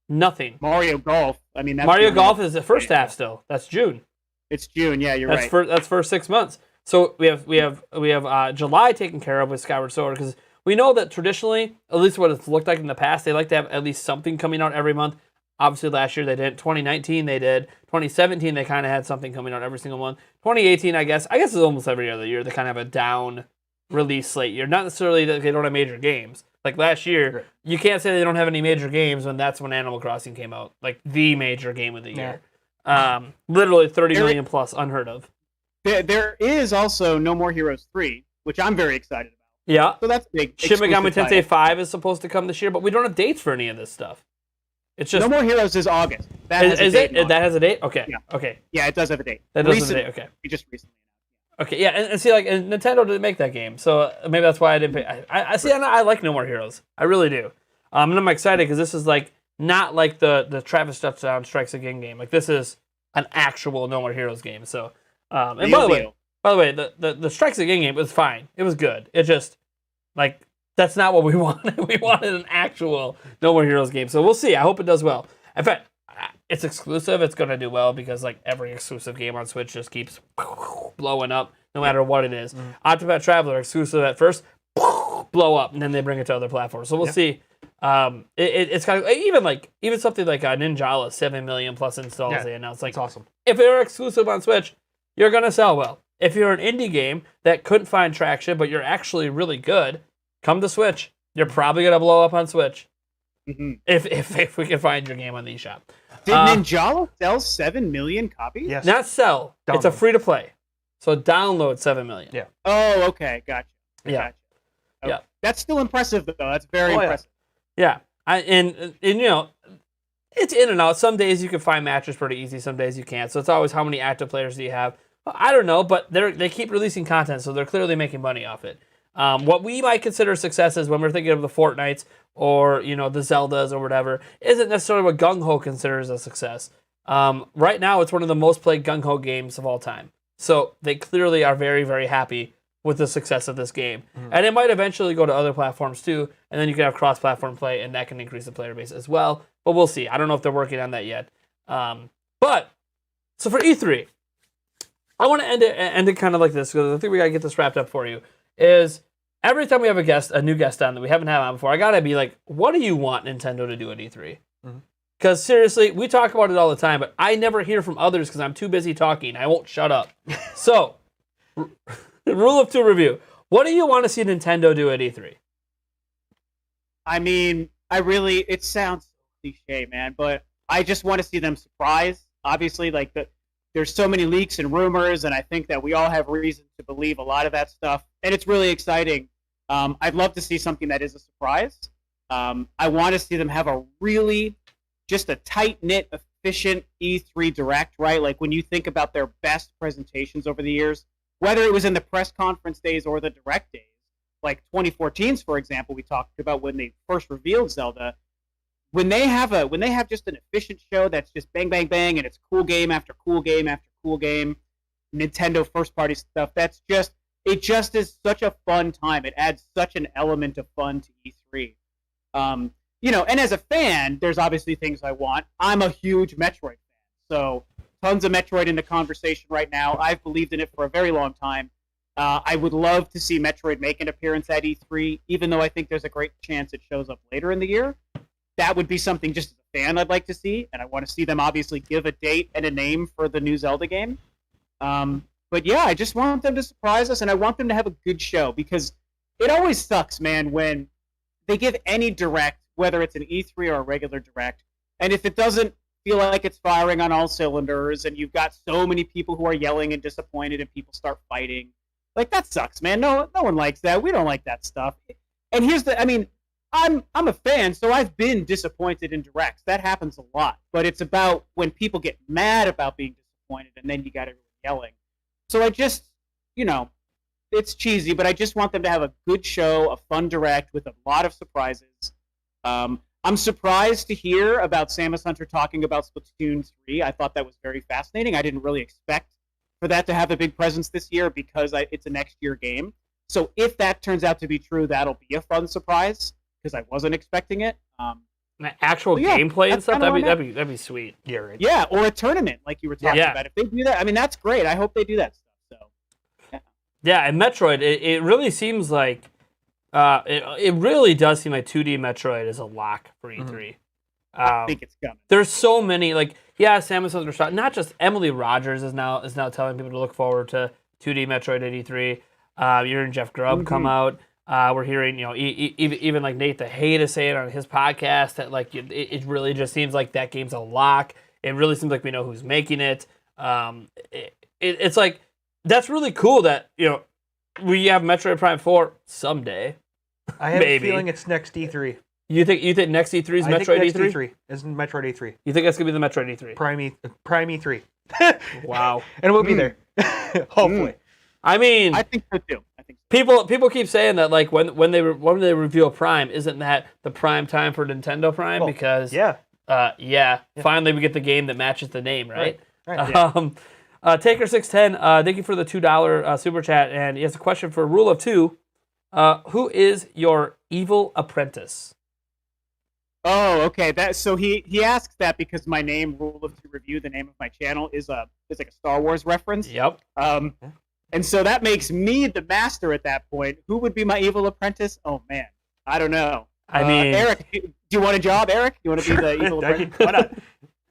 Nothing. Mario Golf. I mean, that's Mario Golf is the first half still. That's June. It's June. Yeah, you're That's right. That's first 6 months. So we have July taken care of with Skyward Sword because we know that traditionally, at least what it's looked like in the past, they like to have at least something coming out every month. Obviously, last year they didn't. 2019 they did. 2017 they kind of had something coming out every single month. 2018, I guess it's almost every other year they kind of have a down release slate year. Not necessarily that they don't have major games. Like last year, you can't say they don't have any major games when that's when Animal Crossing came out, like the major game of the year. Literally 30 million plus, unheard of. There is also No More Heroes 3, which I'm very excited about. Yeah. So that's big. Shin Megami exclusive Tensei title. 5 is supposed to come this year, but we don't have dates for any of this stuff. It's just No More Heroes is August. That has a is date it? in That August. has a date? Okay. Yeah. Okay. Yeah, it does have a date. That does have a Recently. date. Okay. We just recently. Okay. Yeah, and see, and Nintendo didn't make that game, so maybe that's why I didn't pay. I see. I like No More Heroes. I really do. And I'm excited because this is not like the Travis Touchdown Strikes Again game. Like this is an actual No More Heroes game. So, and by the way, the Strikes Again game was fine. It was good. It just that's not what we wanted. We wanted an actual No More Heroes game. So we'll see. I hope it does well. In fact, it's exclusive. It's going to do well because every exclusive game on Switch just keeps blowing up. no matter what it is. Octopath Traveler, exclusive at first, blow up, and then they bring it to other platforms. So we'll see. It's kind of even something like Ninjala, 7 million plus installs they announced. Like, It's awesome. if they're exclusive on Switch, you're gonna sell well. If you're an indie game that couldn't find traction, but you're actually really good, come to Switch. You're probably gonna blow up on Switch. If we can find your game on the eShop. Did Ninjala sell 7 million copies? Yes. Not sell. Download. It's a free to play. So download 7 million. Yeah. Oh, okay, gotcha. Yeah. Gotcha. Okay. Yeah. That's still impressive, though. That's very impressive. Yeah. And you know, it's in and out. Some days you can find matches pretty easy. Some days you can't. So it's always how many active players do you have. I don't know, but they keep releasing content, so they're clearly making money off it. What we might consider successes when we're thinking of the Fortnites or, you know, the Zeldas or whatever, isn't necessarily what Gung Ho considers a success. Right now, it's one of the most played Gung Ho games of all time. So they clearly are very, very happy with the success of this game. And it might eventually go to other platforms too, and then you can have cross-platform play, and that can increase the player base as well. But we'll see. I don't know if they're working on that yet. But, so for E3, I want to end it kind of like this, because I think we got to get this wrapped up for you, is every time we have a new guest on that we haven't had on before, I got to be like, what do you want Nintendo to do at E3? Because seriously, we talk about it all the time, but I never hear from others because I'm too busy talking. I won't shut up. So, rule of two review. What do you want to see Nintendo do at E3? I mean, it sounds cliche, man, but I just want to see them surprise. Obviously, there's so many leaks and rumors, and I think that we all have reason to believe a lot of that stuff, and it's really exciting. I'd love to see something that is a surprise. I want to see them have just a tight-knit, efficient E3 Direct, right? Like, when you think about their best presentations over the years, whether it was in the press conference days or the Direct days, like 2014's, for example, we talked about when they first revealed Zelda. When they have just an efficient show that's just bang, bang, bang, and it's cool game after cool game after cool game, Nintendo first-party stuff, it just is such a fun time. It adds such an element of fun to E3. You know, and as a fan, there's obviously things I want. I'm a huge Metroid fan, so tons of Metroid in the conversation right now. I've believed in it for a very long time. I would love to see Metroid make an appearance at E3, even though I think there's a great chance it shows up later in the year. That would be something just as a fan I'd like to see, and I want to see them obviously give a date and a name for the new Zelda game. But yeah, I just want them to surprise us, and I want them to have a good show, because it always sucks, man, when they give any Direct, whether it's an E3 or a regular Direct, and if it doesn't feel like it's firing on all cylinders, and you've got so many people who are yelling and disappointed, and people start fighting, like, that sucks, man. No one likes that. We don't like that stuff. And I'm a fan, so I've been disappointed in Directs. That happens a lot. But it's about when people get mad about being disappointed, and then you got everyone yelling. So I just, it's cheesy, but I just want them to have a good show, a fun Direct with a lot of surprises. I'm surprised to hear about Samus Hunter talking about Splatoon 3. I thought that was very fascinating. I didn't really expect for that to have a big presence this year, because it's a next year game. So if that turns out to be true, that'll be a fun surprise, because I wasn't expecting it. Actual gameplay and stuff, that'd be sweet. Yeah, right. Yeah, or a tournament like you were talking about. If they do that, that's great. I hope they do that stuff. So, yeah, and Metroid, it really seems like it really does seem like 2D Metroid is a lock for E3. I think it's coming. There's so many, Samus Hunter shot. Not just Emily Rogers is now telling people to look forward to 2D Metroid at E3. You're hearing Jeff Grubb come out. We're hearing, even like Nate the Hate is saying on his podcast that it really just seems like that game's a lock. It really seems like we know who's making it. It's like, that's really cool that we have Metroid Prime 4 someday. I have a feeling it's next E3. You think next E3 is Metroid next E3? E3 is Metroid E3. You think that's gonna be the Metroid E3? Prime E3. Wow. And we'll be there. Hopefully. I mean, I think so too. People keep saying that when they reveal Prime, isn't that the prime time for Nintendo Prime? Well, because yeah. finally we get the game that matches the name, right? Right. Yeah. Taker610, thank you for the $2 super chat, and he has a question for Rule of Two. Who is your evil apprentice? Oh, okay. So he asks that because my name, Rule of Two Review, the name of my channel, is like a Star Wars reference. Yep. And so that makes me the master at that point. Who would be my evil apprentice? Oh man, I don't know. I mean, Eric, do you want a job, Eric? Do you want to be the evil apprentice? Why not?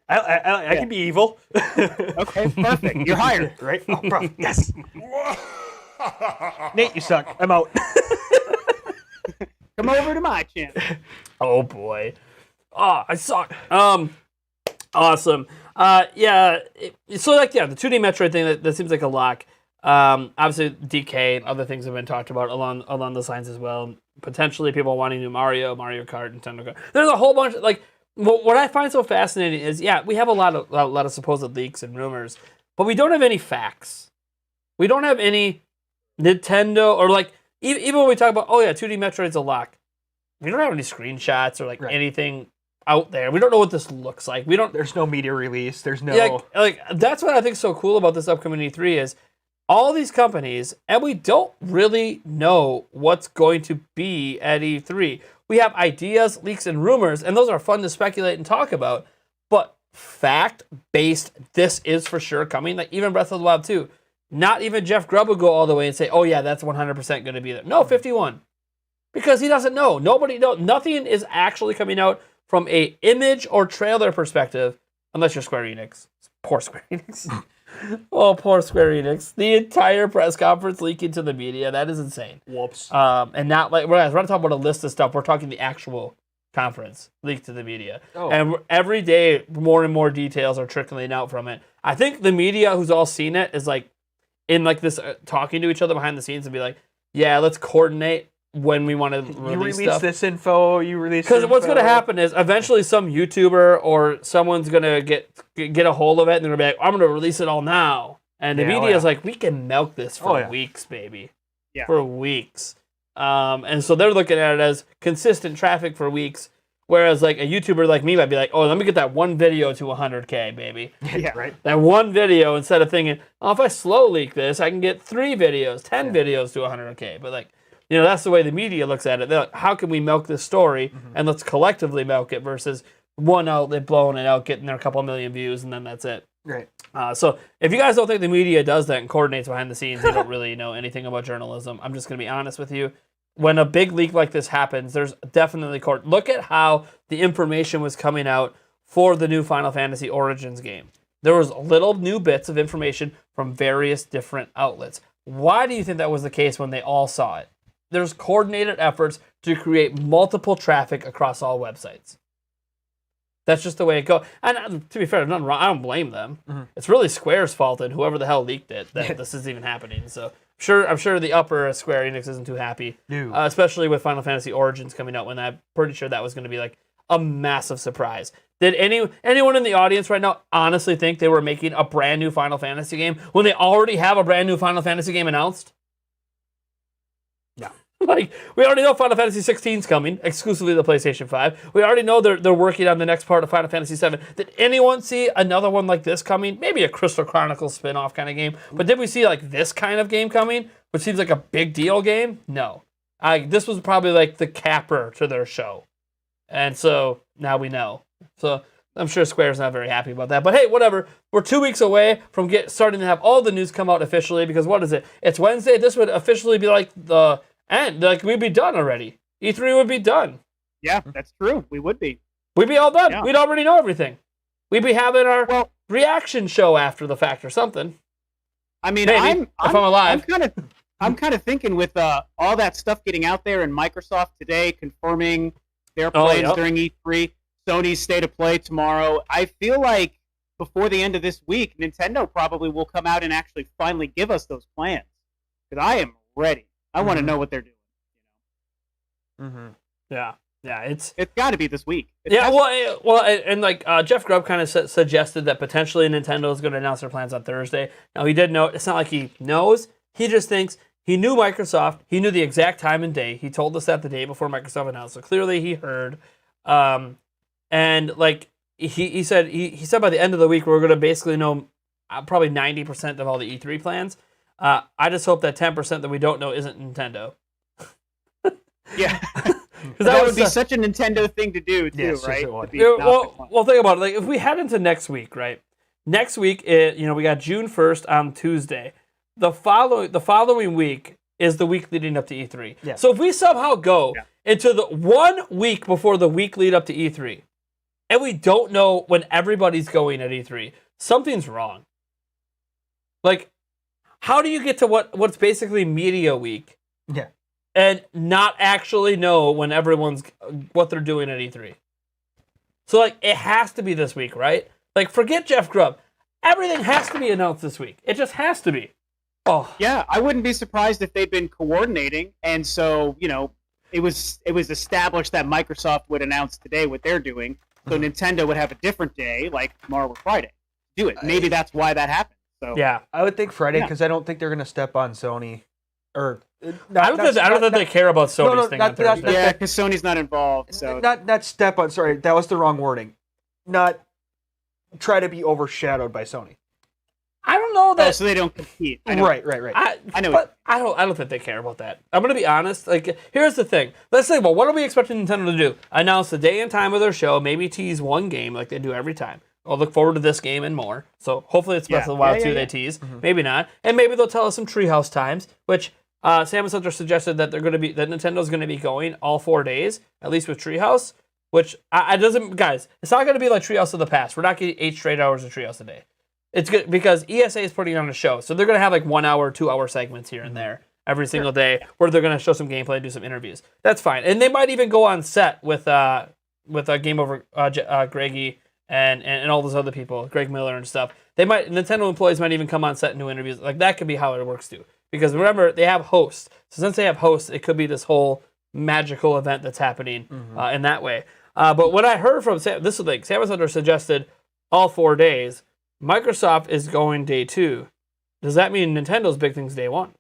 I can be evil. Okay, perfect. You're hired. Right? Oh, bro, yes. Nate, you suck. I'm out. Come over to my channel. oh boy. Oh, I suck. Awesome. Yeah. So like, yeah, the 2D Metroid thing that seems like a lock. Obviously, DK and other things have been talked about along those lines as well. Potentially, people wanting new Mario Kart, Nintendo Kart. There's a whole bunch. Like, what I find so fascinating is, yeah, we have a lot of supposed leaks and rumors, but we don't have any facts. We don't have any Nintendo or like even when we talk about 2D Metroid's a lock. We don't have any screenshots or like anything out there. We don't know what this looks like. There's no media release. There's no. Yeah, like that's what I think is so cool about this upcoming E3 is all these companies, and we don't really know what's going to be at E3. We have ideas, leaks, and rumors, and those are fun to speculate and talk about. But fact-based, this is for sure coming. Like even Breath of the Wild 2, not even Jeff Grubb would go all the way and say, "Oh yeah, that's 100% going to be there." No, 51, because he doesn't know. Nobody knows. Nothing is actually coming out from a image or trailer perspective, unless you're Square Enix. Poor Square Enix. Oh, poor Square Enix. The entire press conference leaking to the media. That is insane. Whoops. And not like, we're not talking about a list of stuff. We're talking the actual conference leaked to the media. Oh. And every day, more and more details are trickling out from it. I think the media who's all seen it is like, in like this, talking to each other behind the scenes and be like, yeah, let's coordinate when we want to release stuff. This info, you release Because what's going to happen is eventually some YouTuber or someone's going to get a hold of it and they're going to be like, I'm going to release it all now. And the media is like, we can milk this for weeks, baby. Yeah. For weeks. And so they're looking at it as consistent traffic for weeks. Whereas like a YouTuber like me might be like, oh, let me get that one video to 100K, baby. Yeah, right. That one video, instead of thinking, oh, if I slow leak this, I can get 3 videos, 10 videos to 100K. But like, you know, that's the way the media looks at it. They're like, how can we milk this story and let's collectively milk it versus one outlet blowing it out, getting their couple million views, and then that's it. Right. So if you guys don't think the media does that and coordinates behind the scenes, they don't really know anything about journalism. I'm just going to be honest with you. When a big leak like this happens, there's definitely look at how the information was coming out for the new Final Fantasy Origins game. There was little new bits of information from various different outlets. Why do you think that was the case when they all saw it? There's coordinated efforts to create multiple traffic across all websites. That's just the way it goes. And to be fair, there's nothing wrong. I don't blame them. It's really Square's fault and whoever the hell leaked it that this is even happening. So I'm sure the upper Square Enix isn't too happy, especially with Final Fantasy Origins coming out. When I'm pretty sure that was going to be like a massive surprise. Did anyone in the audience right now honestly think they were making a brand new Final Fantasy game when they already have a brand new Final Fantasy game announced? Like, we already know Final Fantasy 16 is coming, exclusively to the PlayStation 5. We already know they're working on the next part of Final Fantasy 7. Did anyone see another one like this coming? Maybe a Crystal Chronicles spin-off kind of game. But did we see, like, this kind of game coming, which seems like a big deal game? No. This was probably, like, the capper to their show. And so, now we know. So, I'm sure Square's not very happy about that. But hey, whatever. We're 2 weeks away from starting to have all the news come out officially, because what is it? It's Wednesday. This would officially be, like, the... And, like, we'd be done already. E3 would be done. Yeah, that's true. We would be. We'd be all done. Yeah. We'd already know everything. We'd be having our reaction show after the fact or something. I mean, maybe, if I'm alive. I'm kind of thinking with all that stuff getting out there and Microsoft today confirming their plans during E3, Sony's state of play tomorrow. I feel like before the end of this week, Nintendo probably will come out and actually finally give us those plans. Because I am ready. I want to know what they're doing. Yeah, it's got to be this week. And like Jeff Grubb kind of suggested that potentially Nintendo is going to announce their plans on Thursday. Now he did note it's not like he knows; he just thinks he knew Microsoft. He knew the exact time and day. He told us that the day before Microsoft announced. So clearly he heard. And like he said by the end of the week we're going to basically know probably 90% of all the E3 plans. I just hope that 10% that we don't know isn't Nintendo. Yeah, that would be such a Nintendo thing to do, too, yes, right? Well, think about it. Like, if we head into next week, right? Next week, we got June 1st on Tuesday. the following week is the week leading up to E3. Yeah. So if we somehow go into the 1 week before the week lead up to E3, and we don't know when everybody's going at E3, something's wrong. Like, how do you get to what's basically media week? Yeah. And not actually know when what they're doing at E3? So, like, it has to be this week, right? Like, forget Jeff Grubb. Everything has to be announced this week. It just has to be. Oh. Yeah, I wouldn't be surprised if they'd been coordinating, and so, it was established that Microsoft would announce today what they're doing, so Nintendo would have a different day, like tomorrow or Friday. Do it. Maybe that's why that happened. So Yeah. I would think Friday because I don't think they're going to step on Sony. Or I don't think they care about Sony's thing on Thursday. Yeah, because Sony's not involved. So not step on. Sorry, that was the wrong wording. Not try to be overshadowed by Sony. I don't know that. so they don't compete. I know. Right. I know. But I don't think they care about that. I'm gonna be honest. Like, here's the thing. Let's say, well, what are we expecting Nintendo to do? Announce the day and time of their show. Maybe tease one game like they do every time. I'll look forward to this game and more. So hopefully it's Breath of the Wild 2 they tease. Mm-hmm. Maybe not. And maybe they'll tell us some Treehouse times, which Sam and Hunter suggested that Nintendo's gonna be going all 4 days, at least with Treehouse. Which guys, it's not gonna be like Treehouse of the past. We're not getting 8 straight hours of Treehouse a day. It's good because ESA is putting on a show, so they're gonna have like 1 hour, 2 hour segments here and there every single day, where they're gonna show some gameplay, do some interviews. That's fine, and they might even go on set with Game Over Greggy and all those other people, Greg Miller and stuff. Nintendo employees might even come on set and do interviews. Like, that could be how it works too. Because remember, they have hosts, so since they have hosts, it could be this whole magical event that's happening in that way. But what I heard from Sam Hunter suggested all 4 days. Microsoft is going day 2. Does that mean Nintendo's big thing's day 1?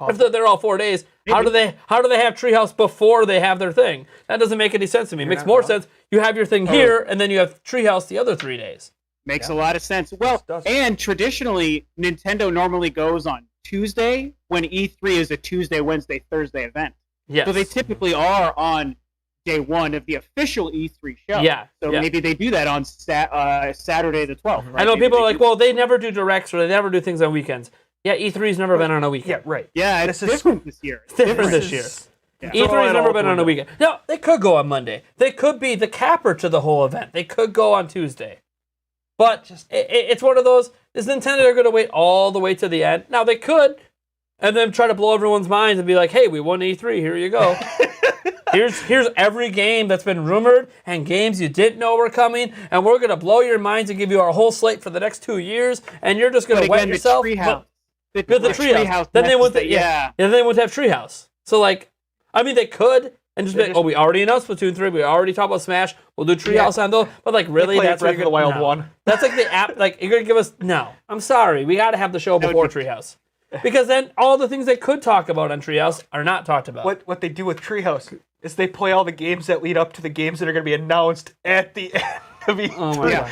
If they're all 4 days, how do they have Treehouse before they have their thing? That doesn't make any sense to me. It makes more sense. You have your thing here, and then you have Treehouse the other 3 days. Makes a lot of sense. Well, and traditionally, Nintendo normally goes on Tuesday when E3 is a Tuesday, Wednesday, Thursday event. Yes. So they typically are on day 1 of the official E3 show. Yeah. So maybe they do that on Saturday the 12th. Right? I know people are like, well, they never do directs or they never do things on weekends. Yeah, E3's never been on a weekend. Yeah, right. Yeah, it's different this year. It's different this year. Yeah. E3's never been on a weekend. No, they could go on Monday. They could be the capper to the whole event. They could go on Tuesday. But it's one of those, is Nintendo going to wait all the way to the end? Now, they could, and then try to blow everyone's minds and be like, hey, we won E3, here you go. Here's every game that's been rumored and games you didn't know were coming, and we're going to blow your minds and give you our whole slate for the next 2 years, and you're just going to wet yourself. The Treehouse. Then they wouldn't have Treehouse. So, like, I mean, they could, and just be like, we already announced Splatoon 3, we already talked about Smash, we'll do Treehouse on those, but, like, really, that's Breath of the Wild 1. That's like the app, like, you're going to give us, no, I'm sorry, we got to have the show before Treehouse. Because then all the things they could talk about on Treehouse are not talked about. What they do with Treehouse is they play all the games that lead up to the games that are going to be announced at the end of each. Oh my god!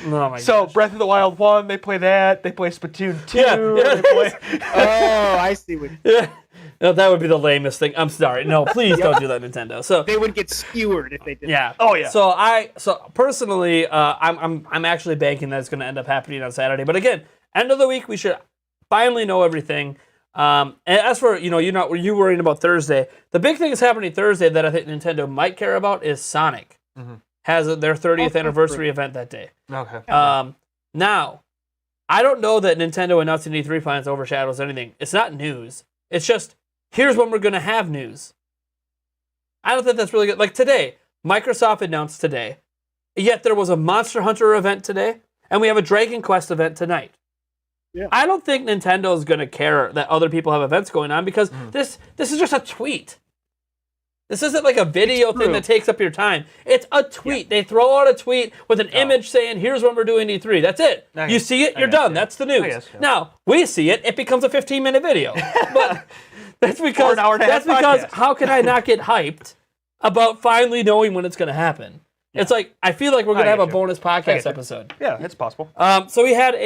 Oh my so gosh. Breath of the Wild 1, they play that. They play Splatoon 2. Yeah. They play... Oh, I see what. Yeah. No, that would be the lamest thing. I'm sorry. No, please don't do that, Nintendo. So they would get skewered if they did. Yeah. Oh yeah. So personally, I'm actually banking that it's going to end up happening on Saturday. But again, end of the week, we should finally know everything. And as for you worrying about Thursday, the big thing that's happening Thursday that I think Nintendo might care about is Sonic has their 30th anniversary event that day. Okay. Now, I don't know that Nintendo announcing E3 plans overshadows anything. It's not news. It's just here's when we're going to have news. I don't think that's really good. Like today, Microsoft announced today, yet there was a Monster Hunter event today, and we have a Dragon Quest event tonight. Yeah. I don't think Nintendo is going to care that other people have events going on because this is just a tweet. This isn't like a video thing that takes up your time. It's a tweet. Yeah. They throw out a tweet with an image saying, here's when we're doing E3. That's it. You see it, you're done. That's the news. Now, we see it, it becomes a 15-minute video. But that's because how can I not get hyped about finally knowing when it's going to happen? Yeah. It's like, I feel like we're going to have a bonus podcast episode. Yeah, it's possible. So we had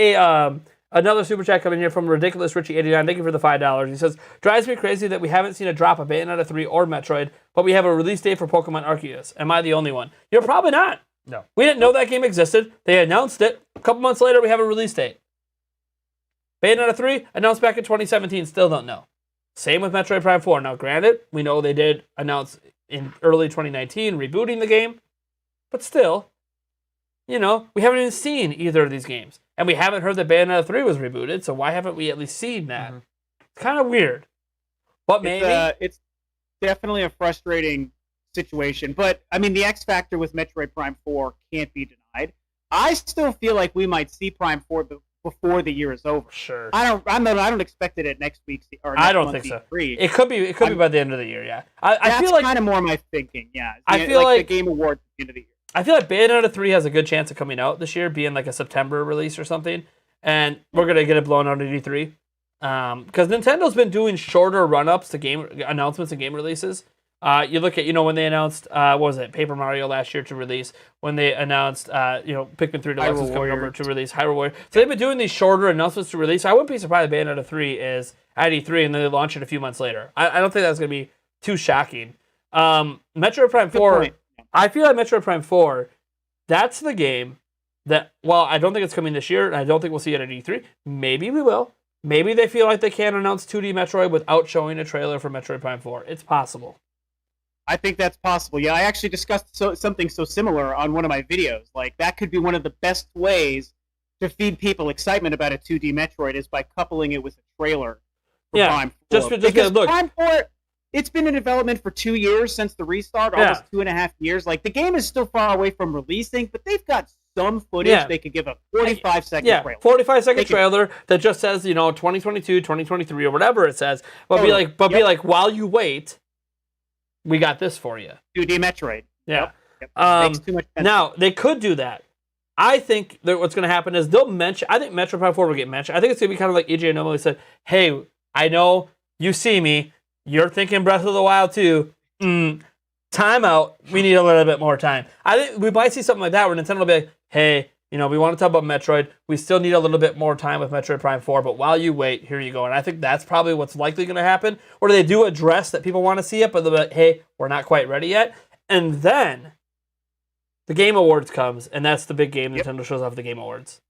another super chat coming here from Ridiculous Richie 89. Thank you for the $5. He says, drives me crazy that we haven't seen a drop of Bayonetta 3 or Metroid, but we have a release date for Pokemon Arceus. Am I the only one? You're probably not. No. We didn't know that game existed. They announced it. A couple months later, we have a release date. Bayonetta 3, announced back in 2017, still don't know. Same with Metroid Prime 4. Now, granted, we know they did announce in early 2019 rebooting the game, but still, we haven't even seen either of these games. And we haven't heard that Bayonetta 3 was rebooted, so why haven't we at least seen that? Mm-hmm. It's kind of weird. But maybe... It's definitely a frustrating situation. But, I mean, the X factor with Metroid Prime 4 can't be denied. I still feel like we might see Prime 4 before the year is over. Sure. I don't expect it at next week's or next I don't month's think so. E3. It could be by the end of the year, yeah. I feel That's like kind of more my thinking, yeah. I feel like the Game Awards at the end of the year. I feel like Bayonetta 3 has a good chance of coming out this year, being like a September release or something, and we're going to get it blown out at E3. Because Nintendo's been doing shorter run-ups to game announcements and game releases. You look at, when they announced, Paper Mario last year to release, when they announced, Pikmin 3 Deluxe is coming over to release, Hyrule Warrior. So they've been doing these shorter announcements to release. I wouldn't be surprised if Bayonetta 3 is at E3 and then they launch it a few months later. I don't think that's going to be too shocking. Metroid Prime 4, I feel like Metroid Prime 4, that's the game that, I don't think it's coming this year, and I don't think we'll see it at E3. Maybe we will. Maybe they feel like they can't announce 2D Metroid without showing a trailer for Metroid Prime 4. It's possible. I think that's possible. Yeah, I actually discussed something so similar on one of my videos. Like, that could be one of the best ways to feed people excitement about a 2D Metroid is by coupling it with a trailer for Prime 4. Because look. Prime 4, it's been in development for 2 years since the restart, almost 2.5 years. Like, the game is still far away from releasing, but they've got some footage. They could give a 45-second trailer. 45-second trailer that just says, 2022, 2023, or whatever it says. But be like, while you wait, we got this for you. 2D Metroid. Yeah. Yep. Makes too much sense. Now, they could do that. I think that what's going to happen is they'll mention, I think Metroid Prime 4 will get mentioned. I think it's going to be kind of like EJ Anomaly said, hey, I know you see me. You're thinking Breath of the Wild too. Time out. We need a little bit more time. I think we might see something like that where Nintendo will be like, hey, we want to talk about Metroid. We still need a little bit more time with Metroid Prime 4, but while you wait, here you go. And I think that's probably what's likely going to happen. Or they do address that people want to see it, but they'll be like, hey, we're not quite ready yet. And then the Game Awards comes, and that's the big game. Nintendo shows off the Game Awards.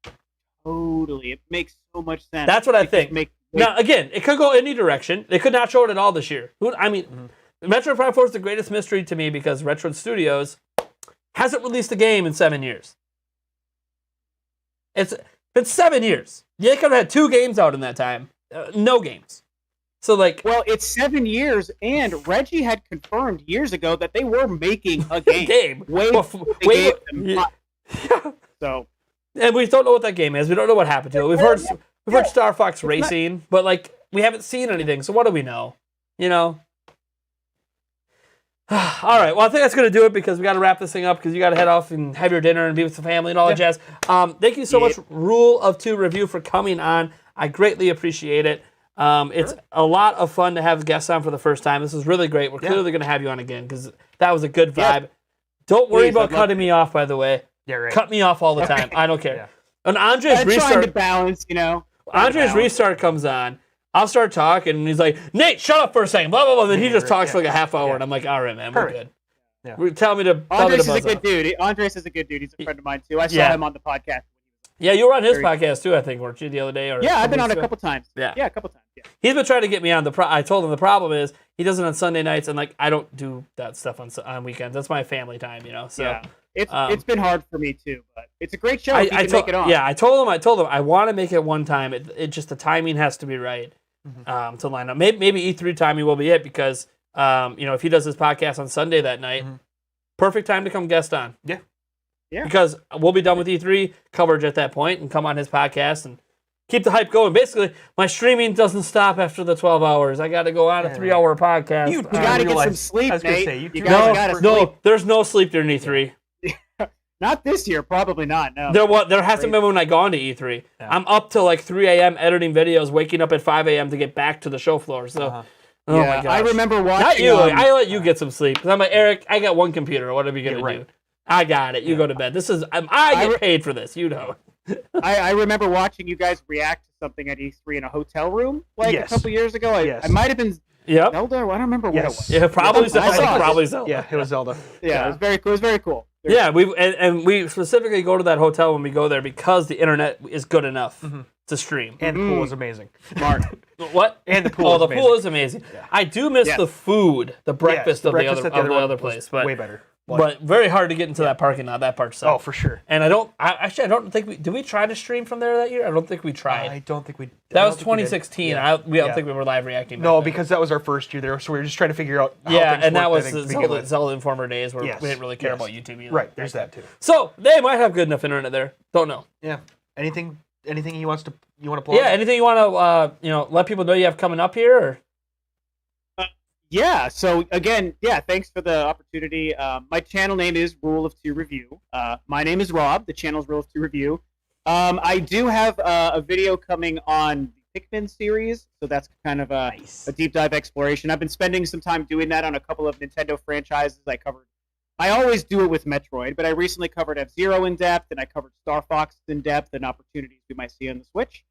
Totally. It makes so much sense. That's what I think. Now, again, it could go any direction. They could not show it at all this year. Metroid Prime 4 is the greatest mystery to me because Retro Studios hasn't released a game in 7 years. It's been 7 years. They could have had 2 games out in that time. No games. So, well, it's 7 years, and Reggie had confirmed years ago that they were making a game. So, and we don't know what that game is. We don't know what happened to it. We've heard Star Fox Racing, but we haven't seen anything. So what do we know? All right. Well, I think that's going to do it because we got to wrap this thing up because you got to head off and have your dinner and be with the family and all that jazz. Thank you so much, Rule of 2 Review, for coming on. I greatly appreciate it. It's a lot of fun to have guests on for the first time. This is really great. We're clearly going to have you on again because that was a good vibe. Don't worry about cutting me off, by the way. Yeah, right. Cut me off all the time. I don't care. Yeah. And Andre's restart. Trying to balance, Andre's restart comes on. I'll start talking, and he's like, Nate, shut up for a second, blah, blah, blah. And then he just talks for like a half hour, and I'm like, all right, man, we're good. Yeah. Tell me to Andres is a good dude. Andres is a good dude. He's a friend of mine, too. I saw him on the podcast. Yeah, you were on his podcast, too, I think, weren't you, the other day? I've been on a couple times. Yeah, a couple times. Yeah. He's been trying to get me on. I told him the problem is he does it on Sunday nights, and I don't do that stuff on weekends. That's my family time, So yeah. It's been hard for me too, but it's a great show. If you can make it on. Yeah, I told him I want to make it one time. It just the timing has to be right to line up. Maybe E3 timing will be it because if he does his podcast on Sunday that night, perfect time to come guest on. Yeah. Because we'll be done with E3 coverage at that point and come on his podcast and keep the hype going. Basically, my streaming doesn't stop after the 12 hours. I got to go on a 3-hour podcast. You got to get some sleep, Nate. No, there's no sleep during E3. Not this year, probably not. No. There hasn't been when I gone to E3. Yeah. I'm up till 3 a.m. editing videos, waking up at 5 a.m. to get back to the show floor. So, oh my gosh. I remember watching. Not you. I let you get some sleep because I'm like, Eric, I got one computer. What are we gonna do? I got it. You go to bed. This is I get paid for this. I remember watching you guys react to something at E3 in a hotel room a couple years ago. I might have been. Yep. Zelda? I don't remember what it was. Yeah, probably Zelda. Probably Zelda. Yeah, it was Zelda. Yeah, it was very cool. It was very cool. We specifically go to that hotel when we go there because the internet is good enough to stream. And the pool was amazing. Smart. What? And the pool Oh, was the amazing. pool is amazing. Yeah. I do miss Yes. the food, the breakfast of the breakfast other at the other one other was place, but way better. But very hard to get into that parking lot. That part sucked. Oh, for sure. And I don't think did we try to stream from there that year? I don't think we tried. I don't think we. That I was don't think we did. 2016. Yeah. I don't think we were live reacting. No, back then. because that was our first year there, so we were just trying to figure out how yeah, things and that worked, was I think, the to begin Zelda, with. Zelda Informer days where Yes. we didn't really care Yes. about YouTube either. Right, there's that too. So they might have good enough internet there. Don't know. Yeah. Anything you want to plug? Yeah. Anything you want to let people know you have coming up here? Or? Yeah, so again, thanks for the opportunity. My channel name is Rule of Two Review. My name is Rob. The channel's Rule of Two Review. I do have a video coming on the Pikmin series, so that's kind of a deep dive exploration. I've been spending some time doing that on a couple of Nintendo franchises I always do it with Metroid, but I recently covered F-Zero in depth, and I covered Star Fox in depth, and opportunities we might see on the Switch.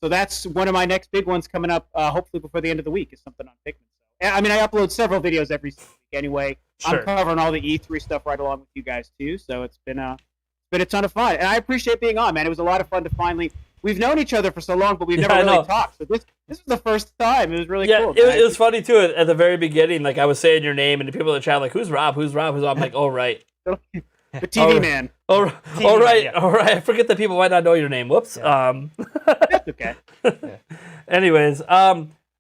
So that's one of my next big ones coming up, hopefully before the end of the week, is something on Pikmin. I mean, I upload several videos every week anyway. Sure. I'm covering all the E3 stuff right along with you guys too, so it's been a ton of fun, and I appreciate being on, man. It was a lot of fun to finally. We've known each other for so long, but we've never really talked. So this was the first time. It was really cool. It was funny too at the very beginning. Like I was saying your name, and the people in the chat like, "Who's Rob? Who's Rob? Who's Rob?" I'm like, "Oh right." The TV man. Oh TV right. man, All right. I forget that people might not know your name. Whoops. Yeah. That's okay. Anyways,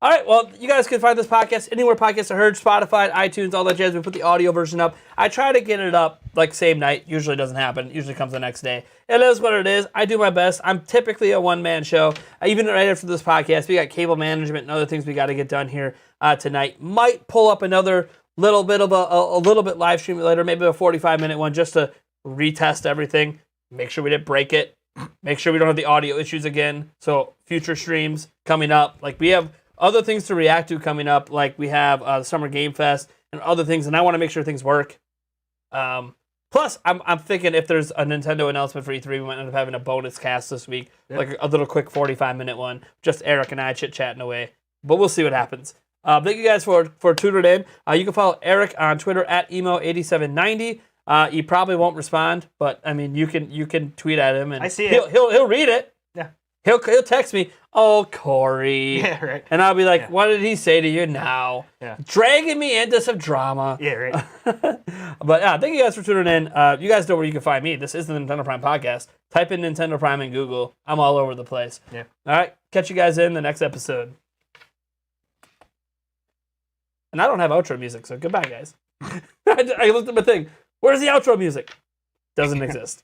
all right, well, you guys can find this podcast anywhere podcasts are heard, Spotify, iTunes, all that jazz. We put the audio version up. I try to get it up like same night. Usually doesn't happen. Usually comes the next day. It is what it is. I do my best. I'm typically a one-man show. Even right after this podcast, we got cable management and other things we got to get done here tonight. Might pull up another little bit of a little bit live stream later, maybe a 45-minute one just to retest everything. Make sure we didn't break it. Make sure we don't have the audio issues again. So future streams coming up. Like we have other things to react to coming up, like we have the Summer Game Fest and other things, and I want to make sure things work. Plus, I'm thinking if there's a Nintendo announcement for E3, we might end up having a bonus cast this week, like a little quick 45-minute one, just Eric and I chit-chatting away. But we'll see what happens. Thank you guys for tuning in. You can follow Eric on Twitter at emo8790. He probably won't respond, but I mean, you can tweet at him, and I see it. He'll read it. Yeah. He'll text me, "Oh, Corey." Yeah, right. And I'll be like, "What did he say to you now?" Yeah. Dragging me into some drama. Yeah, right. But thank you guys for tuning in. You guys know where you can find me. This is the Nintendo Prime Podcast. Type in Nintendo Prime in Google. I'm all over the place. Yeah. All right. Catch you guys in the next episode. And I don't have outro music, so goodbye, guys. I looked at my thing. Where's the outro music? Doesn't exist.